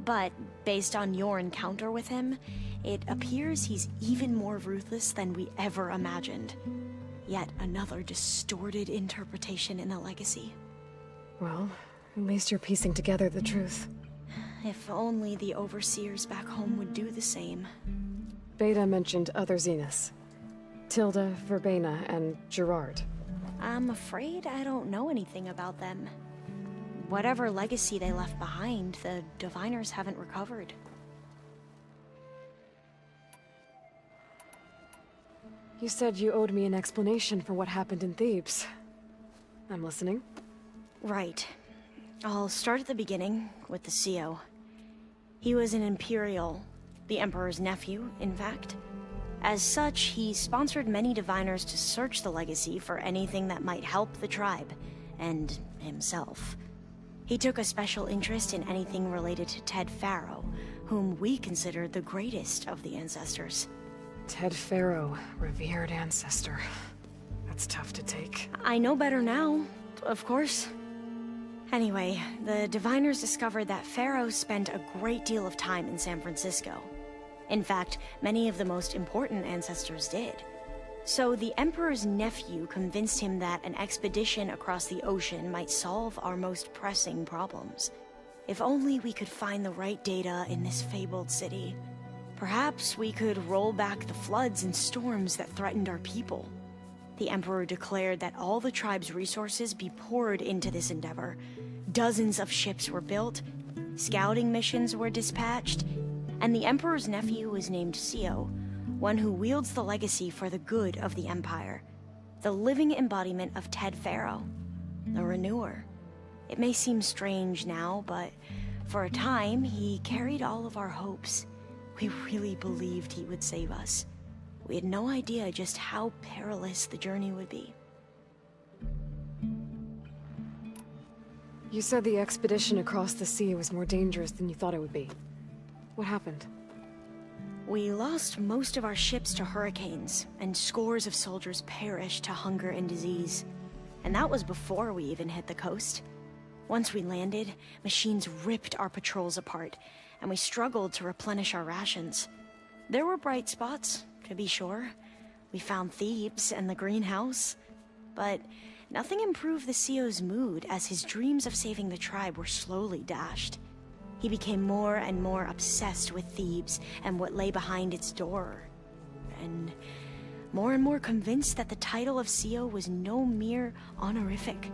But based on your encounter with him, it appears he's even more ruthless than we ever imagined. Yet another distorted interpretation in the legacy. Well, at least you're piecing together the truth. If only the Overseers back home would do the same. Beta mentioned other Zeniths. Tilda, Verbena, and Gerard. I'm afraid I don't know anything about them. Whatever legacy they left behind, the diviners haven't recovered. You said you owed me an explanation for what happened in Thebes. I'm listening. Right. I'll start at the beginning, with the CO. He was an Imperial, the Emperor's nephew, in fact. As such, he sponsored many diviners to search the legacy for anything that might help the tribe, and himself. He took a special interest in anything related to Ted Faro, whom we consider the greatest of the ancestors. Ted Faro, revered ancestor. That's tough to take. I know better now, of course. Anyway, the diviners discovered that Faro spent a great deal of time in San Francisco. In fact, many of the most important ancestors did. So the Emperor's nephew convinced him that an expedition across the ocean might solve our most pressing problems. If only we could find the right data in this fabled city. Perhaps we could roll back the floods and storms that threatened our people. The Emperor declared that all the tribe's resources be poured into this endeavor. Dozens of ships were built, scouting missions were dispatched, and the Emperor's nephew was named CO, one who wields the legacy for the good of the Empire. The living embodiment of Ted Faro, the Renewer. It may seem strange now, but for a time, he carried all of our hopes. We really believed he would save us. We had no idea just how perilous the journey would be. You said the expedition across the sea was more dangerous than you thought it would be. What happened? We lost most of our ships to hurricanes, and scores of soldiers perished to hunger and disease. And that was before we even hit the coast. Once we landed, machines ripped our patrols apart, and we struggled to replenish our rations. There were bright spots, to be sure. We found Thebes and the greenhouse. But nothing improved the CO's mood as his dreams of saving the tribe were slowly dashed. He became more and more obsessed with Thebes and what lay behind its door. And more and more convinced that the title of CEO was no mere honorific.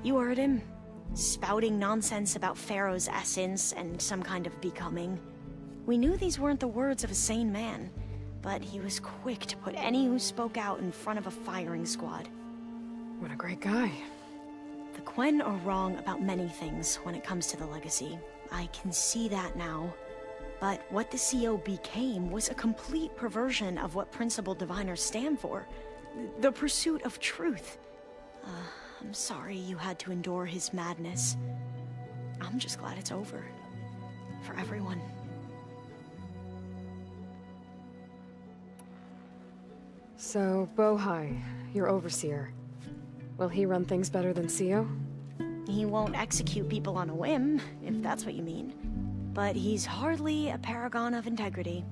You heard him, spouting nonsense about Pharaoh's essence and some kind of becoming. We knew these weren't the words of a sane man, but he was quick to put any who spoke out in front of a firing squad. What a great guy. The Quen are wrong about many things when it comes to the legacy. I can see that now. But what the CO became was a complete perversion of what principled diviners stand for. The pursuit of truth. I'm sorry you had to endure his madness. I'm just glad it's over. For everyone. So, Bohai, your overseer. Will he run things better than CO? He won't execute people on a whim, if that's what you mean. But he's hardly a paragon of integrity.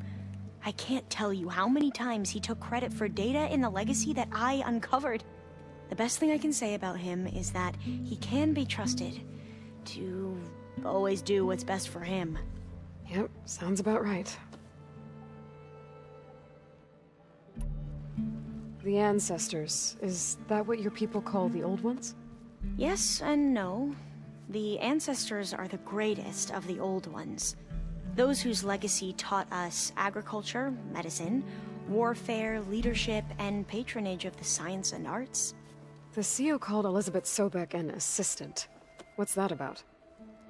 I can't tell you how many times he took credit for data in the legacy that I uncovered. The best thing I can say about him is that he can be trusted to always do what's best for him. Yep, sounds about right. The ancestors, is that what your people call the old ones? Yes and no. The ancestors are the greatest of the old ones. Those whose legacy taught us agriculture, medicine, warfare, leadership, and patronage of the science and arts. The CO called Elizabeth Sobek an assistant. What's that about?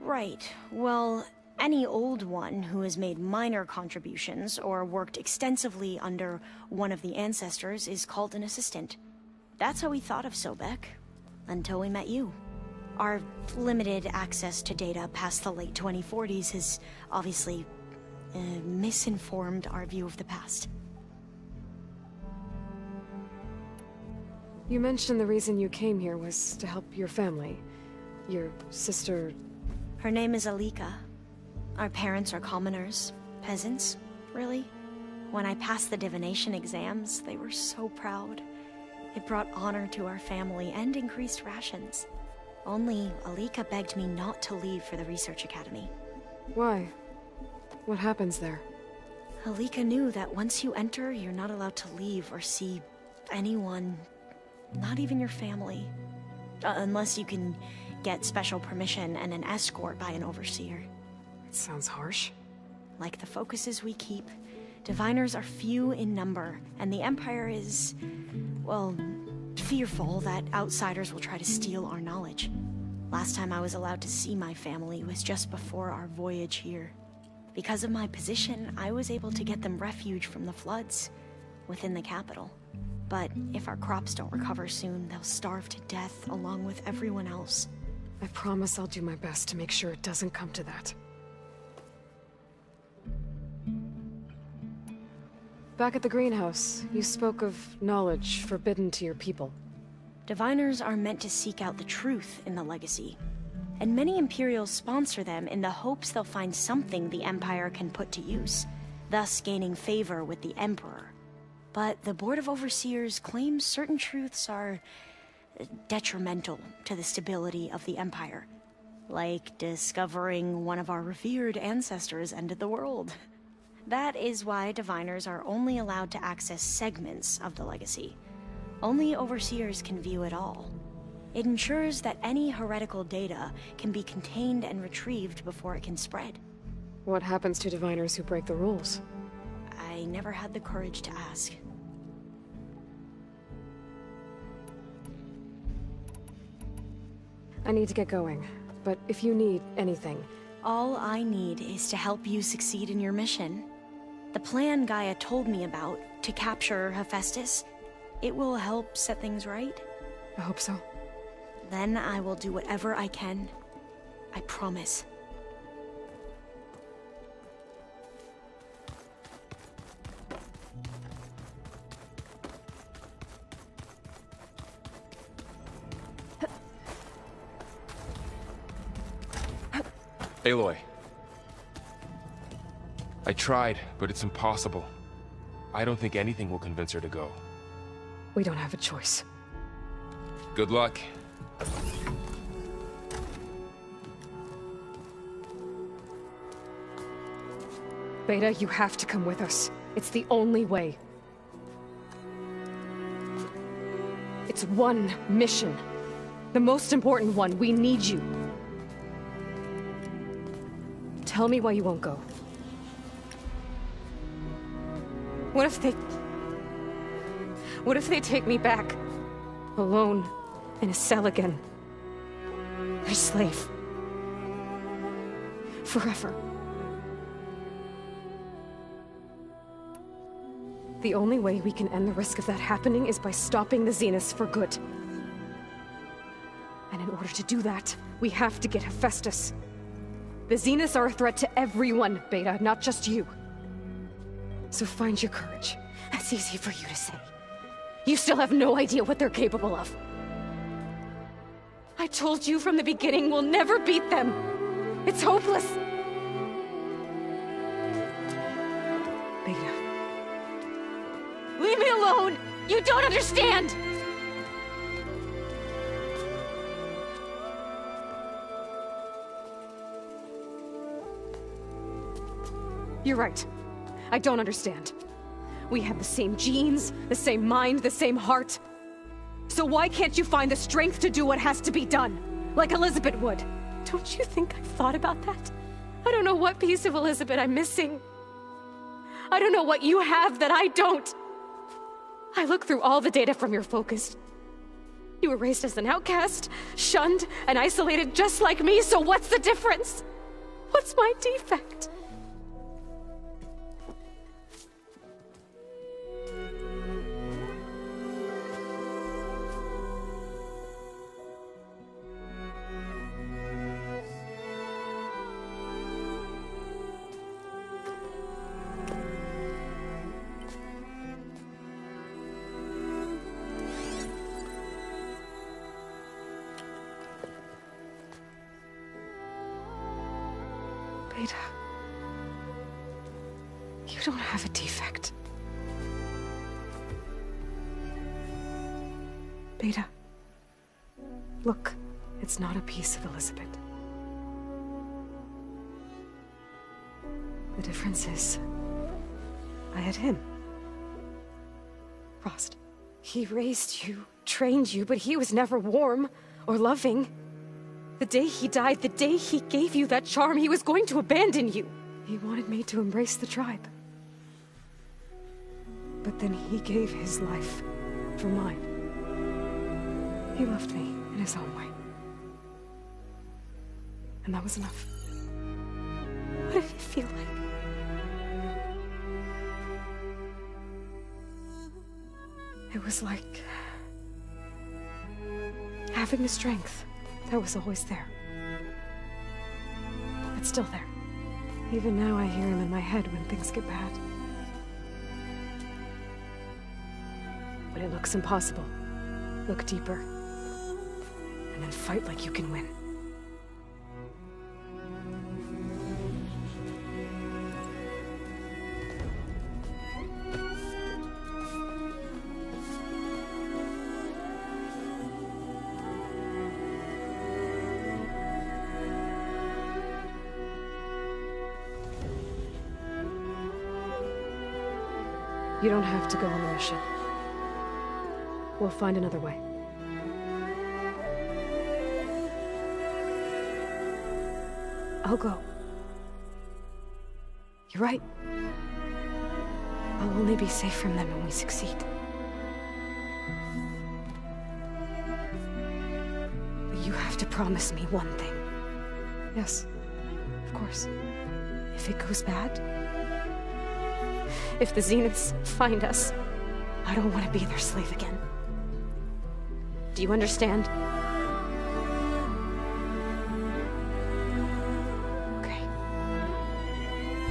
Right. Well, any old one who has made minor contributions or worked extensively under one of the ancestors is called an assistant. That's how we thought of Sobek, until we met you. Our limited access to data past the late 2040s has obviously misinformed our view of the past. You mentioned the reason you came here was to help your family. Your sister... Her name is Alika. Our parents are commoners. Peasants, really. When I passed the divination exams, they were so proud. It brought honor to our family and increased rations. Only Alika begged me not to leave for the research academy. Why? What happens there? Alika knew that once you enter, you're not allowed to leave or see anyone, not even your family. Unless you can get special permission and an escort by an overseer. It sounds harsh. Like the focuses we keep, diviners are few in number, and the Empire is, well, fearful that outsiders will try to steal our knowledge. Last time I was allowed to see my family was just before our voyage here. Because of my position, I was able to get them refuge from the floods within the capital. But if our crops don't recover soon, they'll starve to death along with everyone else. I promise I'll do my best to make sure it doesn't come to that. Back at the greenhouse, you spoke of knowledge forbidden to your people. Diviners are meant to seek out the truth in the legacy, and many Imperials sponsor them in the hopes they'll find something the Empire can put to use, thus gaining favor with the Emperor. But the Board of Overseers claims certain truths are detrimental to the stability of the Empire, like discovering one of our revered ancestors ended the world. That is why diviners are only allowed to access segments of the legacy. Only overseers can view it all. It ensures that any heretical data can be contained and retrieved before it can spread. What happens to diviners who break the rules? I never had the courage to ask. I need to get going, but if you need anything... All I need is to help you succeed in your mission. The plan Gaia told me about, to capture Hephaestus, it will help set things right. I hope so. Then I will do whatever I can. I promise. Aloy. I tried, but it's impossible. I don't think anything will convince her to go. We don't have a choice. Good luck. Beta, you have to come with us. It's the only way. It's one mission. The most important one. We need you. Tell me why you won't go. What if they take me back? Alone, in a cell again. Their slave. Forever. The only way we can end the risk of that happening is by stopping the Zeniths for good. And in order to do that, we have to get Hephaestus. The Zeniths are a threat to everyone, Beta, not just you. So find your courage. That's easy for you to say. You still have no idea what they're capable of. I told you from the beginning we'll never beat them. It's hopeless. Beta. Leave me alone! You don't understand! You're right. I don't understand. We have the same genes, the same mind, the same heart. So why can't you find the strength to do what has to be done? Like Elizabeth would. Don't you think I've thought about that? I don't know what piece of Elizabeth I'm missing. I don't know what you have that I don't. I look through all the data from your focus. You were raised as an outcast, shunned, and isolated just like me, so what's the difference? What's my defect? Beta, you don't have a defect. Beta, look, it's not a piece of Elizabeth. The difference is, I had him. Frost. He raised you, trained you, but he was never warm or loving. The day he died, the day he gave you that charm, he was going to abandon you. He wanted me to embrace the tribe. But then he gave his life for mine. He loved me in his own way. And that was enough. What did it feel like? It was like having the strength that was always there. It's still there. Even now I hear him in my head when things get bad. When it looks impossible, look deeper. And then fight like you can win. You don't have to go on the mission. We'll find another way. I'll go. You're right. I'll only be safe from them when we succeed. But you have to promise me one thing. Yes, of course. If it goes bad, if the Zeniths find us, I don't want to be their slave again. Do you understand? Okay.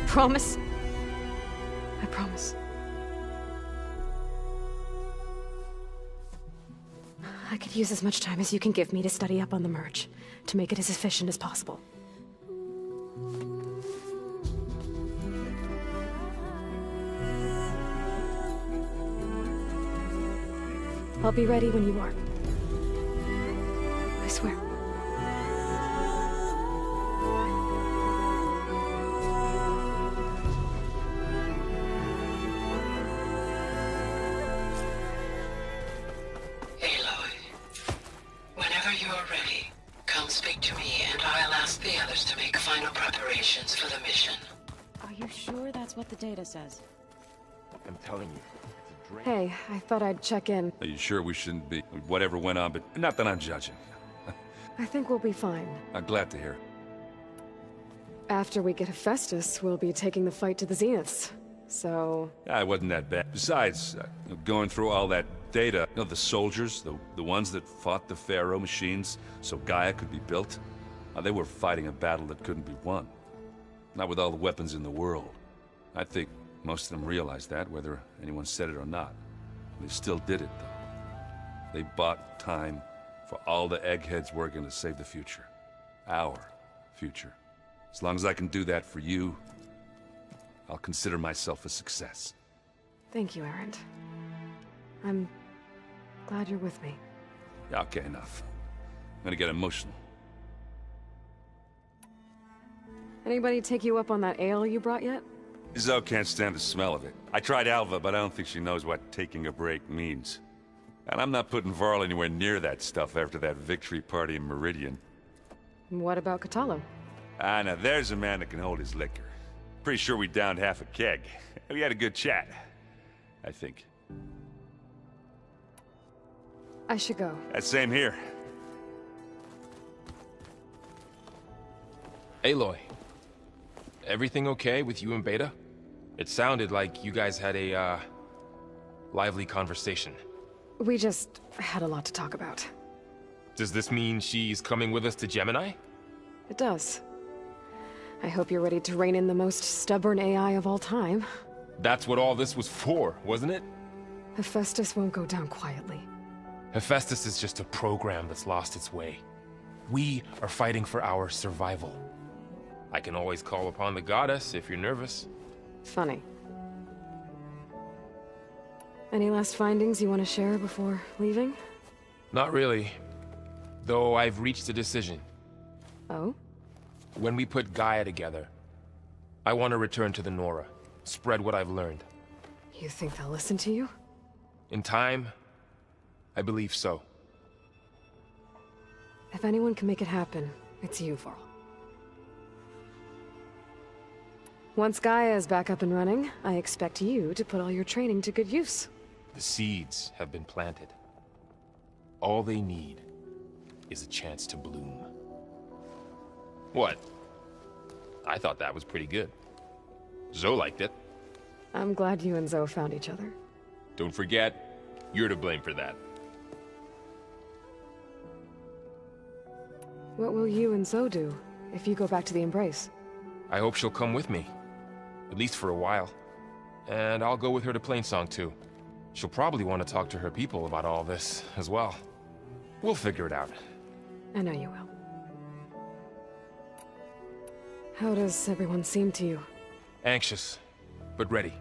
Promise? I promise. I could use as much time as you can give me to study up on the merge, to make it as efficient as possible. I'll be ready when you are. I swear. Aloy. speak to me, and I'll ask the others to make final preparations for the mission. Are you sure that's what the data says? I'm telling you, it's a drain. Hey, I thought I'd check in. Are you sure we shouldn't be? Whatever went on, but not that I'm judging. I think we'll be fine. I'm glad to hear. After we get Hephaestus, we'll be taking the fight to the Zeniths. So... Yeah, it wasn't that bad. Besides, going through all that data, the soldiers, the ones that fought the Pharaoh machines so Gaia could be built, they were fighting a battle that couldn't be won. Not with all the weapons in the world. I think most of them realized that, whether anyone said it or not. They still did it, though. They bought time for all the eggheads working to save the future. Our future. As long as I can do that for you, I'll consider myself a success. Thank you, Erend. I'm glad you're with me. Yeah, okay, enough. I'm gonna get emotional. Anybody take you up on that ale you brought yet? Zoe can't stand the smell of it. I tried Alva, but I don't think she knows what taking a break means. And I'm not putting Varl anywhere near that stuff after that victory party in Meridian. What about Catallo? Ah, now there's a man that can hold his liquor. Pretty sure we downed half a keg. We had a good chat, I think. I should go. Same here. Aloy, everything okay with you and Beta? It sounded like you guys had a, lively conversation. We just had a lot to talk about. Does this mean she's coming with us to Gemini? It does. I hope you're ready to rein in the most stubborn AI of all time. That's what all this was for, wasn't it? Hephaestus won't go down quietly. Hephaestus is just a program that's lost its way. We are fighting for our survival. I can always call upon the goddess if you're nervous. Funny. Any last findings you want to share before leaving? Not really. Though I've reached a decision. Oh? When we put Gaia together, I want to return to the Nora. Spread what I've learned. You think they'll listen to you? In time, I believe so. If anyone can make it happen, it's you, Varl. Once Gaia is back up and running, I expect you to put all your training to good use. The seeds have been planted. All they need is a chance to bloom. What? I thought that was pretty good. Zoe liked it. I'm glad you and Zoe found each other. Don't forget, you're to blame for that. What will you and Zoe do if you go back to the Embrace? I hope she'll come with me. At least for a while. And I'll go with her to Plainsong too. She'll probably want to talk to her people about all this as well. We'll figure it out. I know you will. How does everyone seem to you? Anxious, but ready.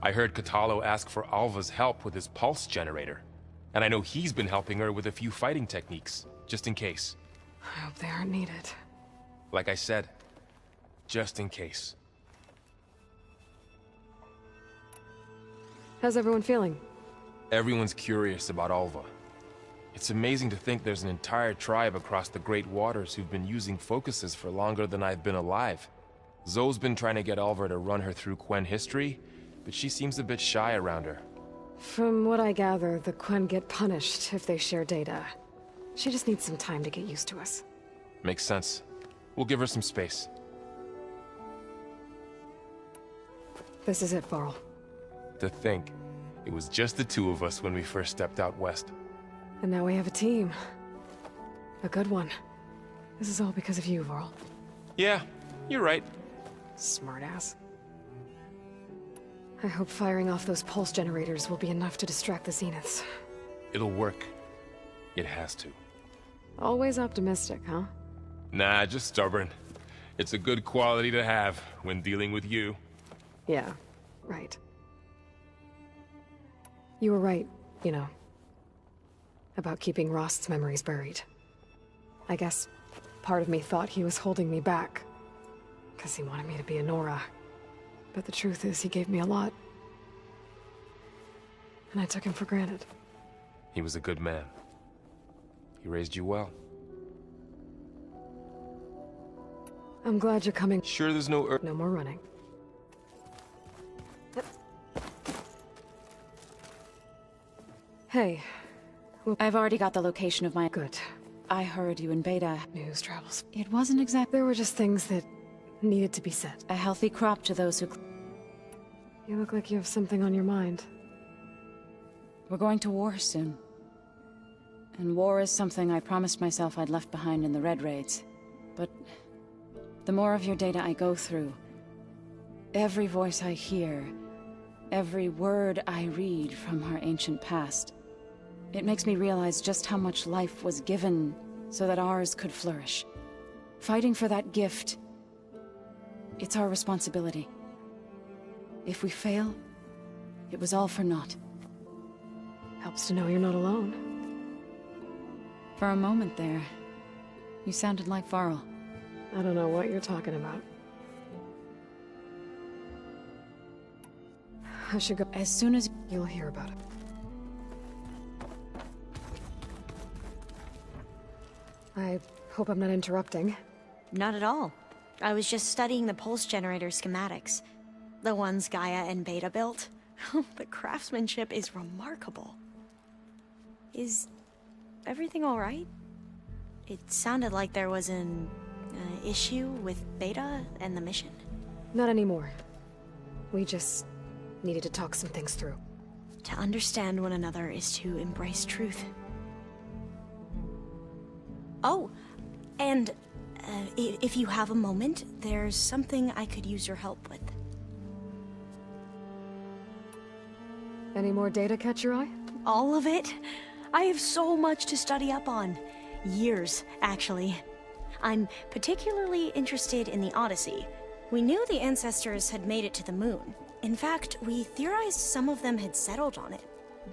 I heard Catallo ask for Alva's help with his pulse generator. And I know he's been helping her with a few fighting techniques, just in case. I hope they aren't needed. Like I said, just in case. How's everyone feeling? Everyone's curious about Alva. It's amazing to think there's an entire tribe across the Great Waters who've been using focuses for longer than I've been alive. Zoe's been trying to get Alva to run her through Quen history, but she seems a bit shy around her. From what I gather, the Quen get punished if they share data. She just needs some time to get used to us. Makes sense. We'll give her some space. This is it, Varl. To think, it was just the two of us when we first stepped out west. And now we have a team. A good one. This is all because of you, Varl. Yeah, you're right. Smartass. I hope firing off those pulse generators will be enough to distract the Zeniths. It'll work. It has to. Always optimistic, huh? Nah, just stubborn. It's a good quality to have when dealing with you. Yeah, right. You were right, you know. About keeping Rost's memories buried. I guess part of me thought he was holding me back. Because he wanted me to be a Nora. But the truth is, he gave me a lot. And I took him for granted. He was a good man. He raised you well. I'm glad you're coming. Sure there's no No more running. Hey. I've already got the location of my... Good. I heard you in Beta. News travels. It wasn't exact. There were just things that needed to be said. A healthy crop to those who... You look like you have something on your mind. We're going to war soon. And war is something I promised myself I'd left behind in the Red Raids. But the more of your data I go through, every voice I hear, every word I read from our ancient past, it makes me realize just how much life was given so that ours could flourish. Fighting for that gift, it's our responsibility. If we fail, it was all for naught. Helps to know you're not alone. For a moment there, you sounded like Varl. I don't know what you're talking about. I should go. As soon as you'll hear about it. I hope I'm not interrupting. Not at all. I was just studying the pulse generator schematics. The ones Gaia and Beta built. The craftsmanship is remarkable. Is everything all right? It sounded like there was an issue with Beta and the mission. Not anymore. We just needed to talk some things through. To understand one another is to embrace truth. Oh, and if you have a moment, there's something I could use your help with. Any more data catch your eye? All of it? I have so much to study up on. Years, actually. I'm particularly interested in the Odyssey. We knew the ancestors had made it to the moon. In fact, we theorized some of them had settled on it.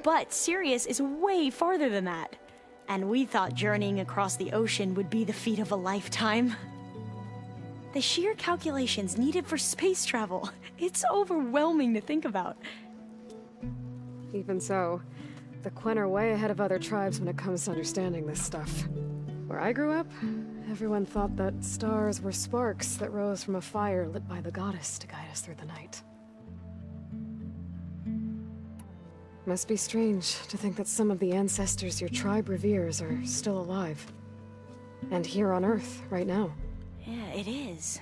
But Sirius is way farther than that. And we thought journeying across the ocean would be the feat of a lifetime. The sheer calculations needed for space travel, it's overwhelming to think about. Even so, the Quen are way ahead of other tribes when it comes to understanding this stuff. Where I grew up, everyone thought that stars were sparks that rose from a fire lit by the goddess to guide us through the night. Must be strange to think that some of the ancestors your tribe reveres are still alive. And here on Earth, right now. Yeah, it is.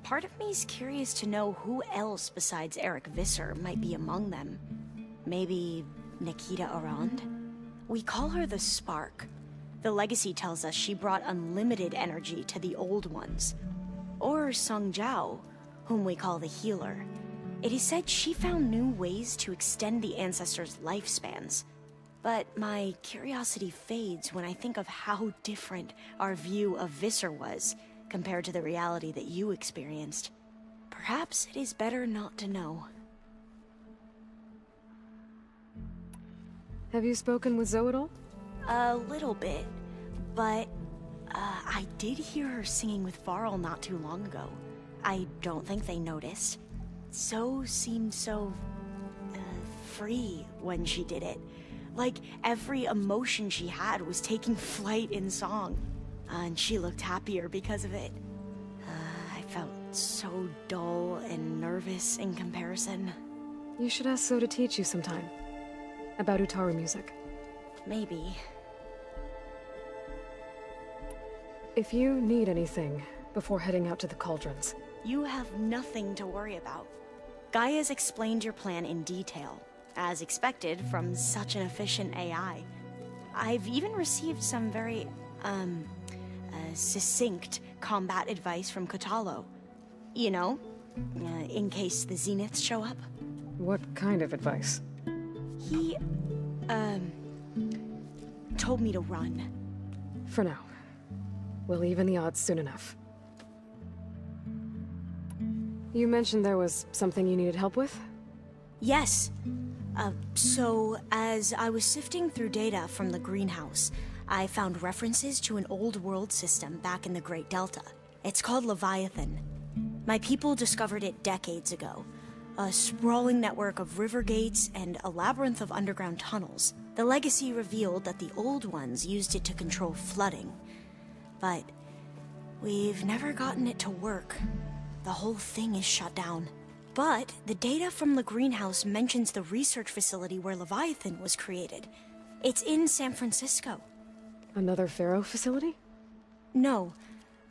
Part of me's curious to know who else besides Eric Visser might be among them. Maybe Nikita Arand? We call her the Spark. The legacy tells us she brought unlimited energy to the old ones. Or Song Jiao, whom we call the Healer. It is said she found new ways to extend the ancestors' lifespans. But my curiosity fades when I think of how different our view of Visser was compared to the reality that you experienced. Perhaps it is better not to know. Have you spoken with Zoe at all? A little bit, but I did hear her singing with Varl not too long ago. I don't think they noticed. Zoe seemed so free when she did it. Like every emotion she had was taking flight in song. And she looked happier because of it. I felt so dull and nervous in comparison. You should ask Zoe to teach you sometime. About Utaru music. Maybe. If you need anything before heading out to the cauldrons. You have nothing to worry about. Gaia's explained your plan in detail, as expected from such an efficient AI. I've even received some very, succinct combat advice from Kotalo. You know, in case the Zeniths show up. What kind of advice? He, told me to run. For now. We'll even the odds soon enough. You mentioned there was something you needed help with? Yes. So, as I was sifting through data from the greenhouse, I found references to an old world system back in the Great Delta. It's called Leviathan. My people discovered it decades ago. A sprawling network of river gates and a labyrinth of underground tunnels. The legacy revealed that the old ones used it to control flooding. But We've never gotten it to work. The whole thing is shut down. But the data from the greenhouse mentions the research facility where Leviathan was created. It's in San Francisco. Another Pharaoh facility? No.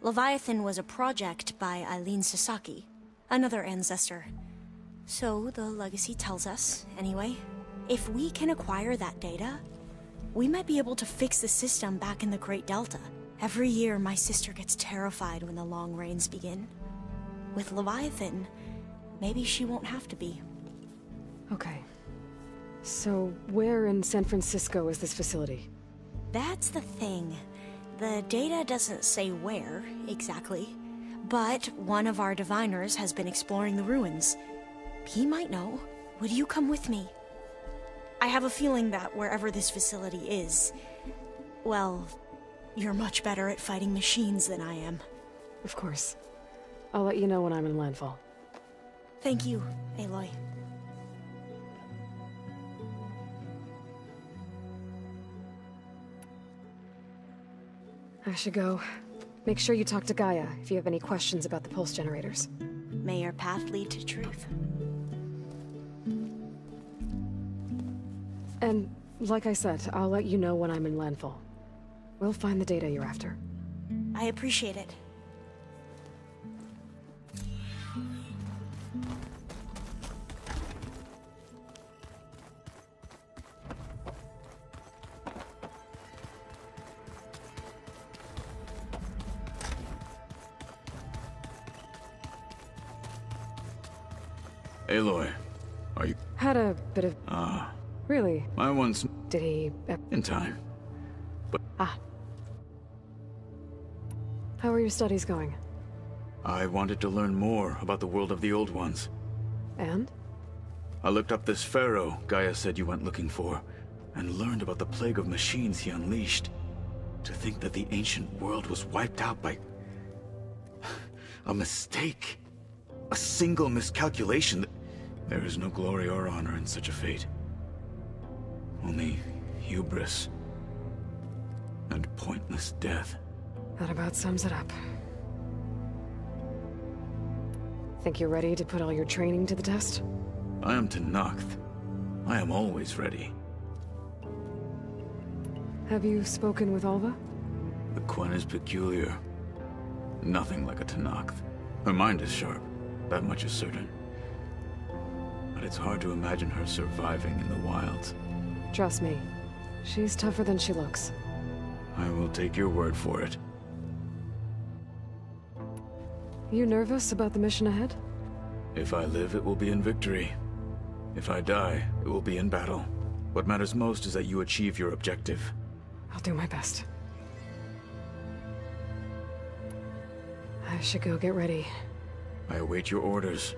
Leviathan was a project by Eileen Sasaki, another ancestor. So the legacy tells us, anyway, if we can acquire that data, we might be able to fix the system back in the Great Delta. Every year, my sister gets terrified when the long rains begin. With Leviathan, maybe she won't have to be. Okay. So, where in San Francisco is this facility? That's the thing. The data doesn't say where, exactly. But one of our diviners has been exploring the ruins. He might know. Would you come with me? I have a feeling that wherever this facility is, well, you're much better at fighting machines than I am. Of course. I'll let you know when I'm in landfall. Thank you, Aloy. I should go. Make sure you talk to Gaia if you have any questions about the pulse generators. May your path lead to truth. And, like I said, I'll let you know when I'm in landfall. We'll find the data you're after. I appreciate it. Aloy, are you... Had a bit of... Really? My one's... Did he... in time. But... How are your studies going? I wanted to learn more about the world of the Old Ones. And? I looked up this pharaoh Gaia said you went looking for, and learned about the plague of machines he unleashed. To think that the ancient world was wiped out by... a mistake. A single miscalculation. There is no glory or honor in such a fate. Only hubris and pointless death. That about sums it up. Think you're ready to put all your training to the test? I am Tenakth. I am always ready. Have you spoken with Alva? The Quen is peculiar. Nothing like a Tenakth. Her mind is sharp, that much is certain. But it's hard to imagine her surviving in the wilds. Trust me, she's tougher than she looks. I will take your word for it. You nervous about the mission ahead? If I live, it will be in victory. If I die, it will be in battle. What matters most is that you achieve your objective. I'll do my best. I should go get ready. I await your orders.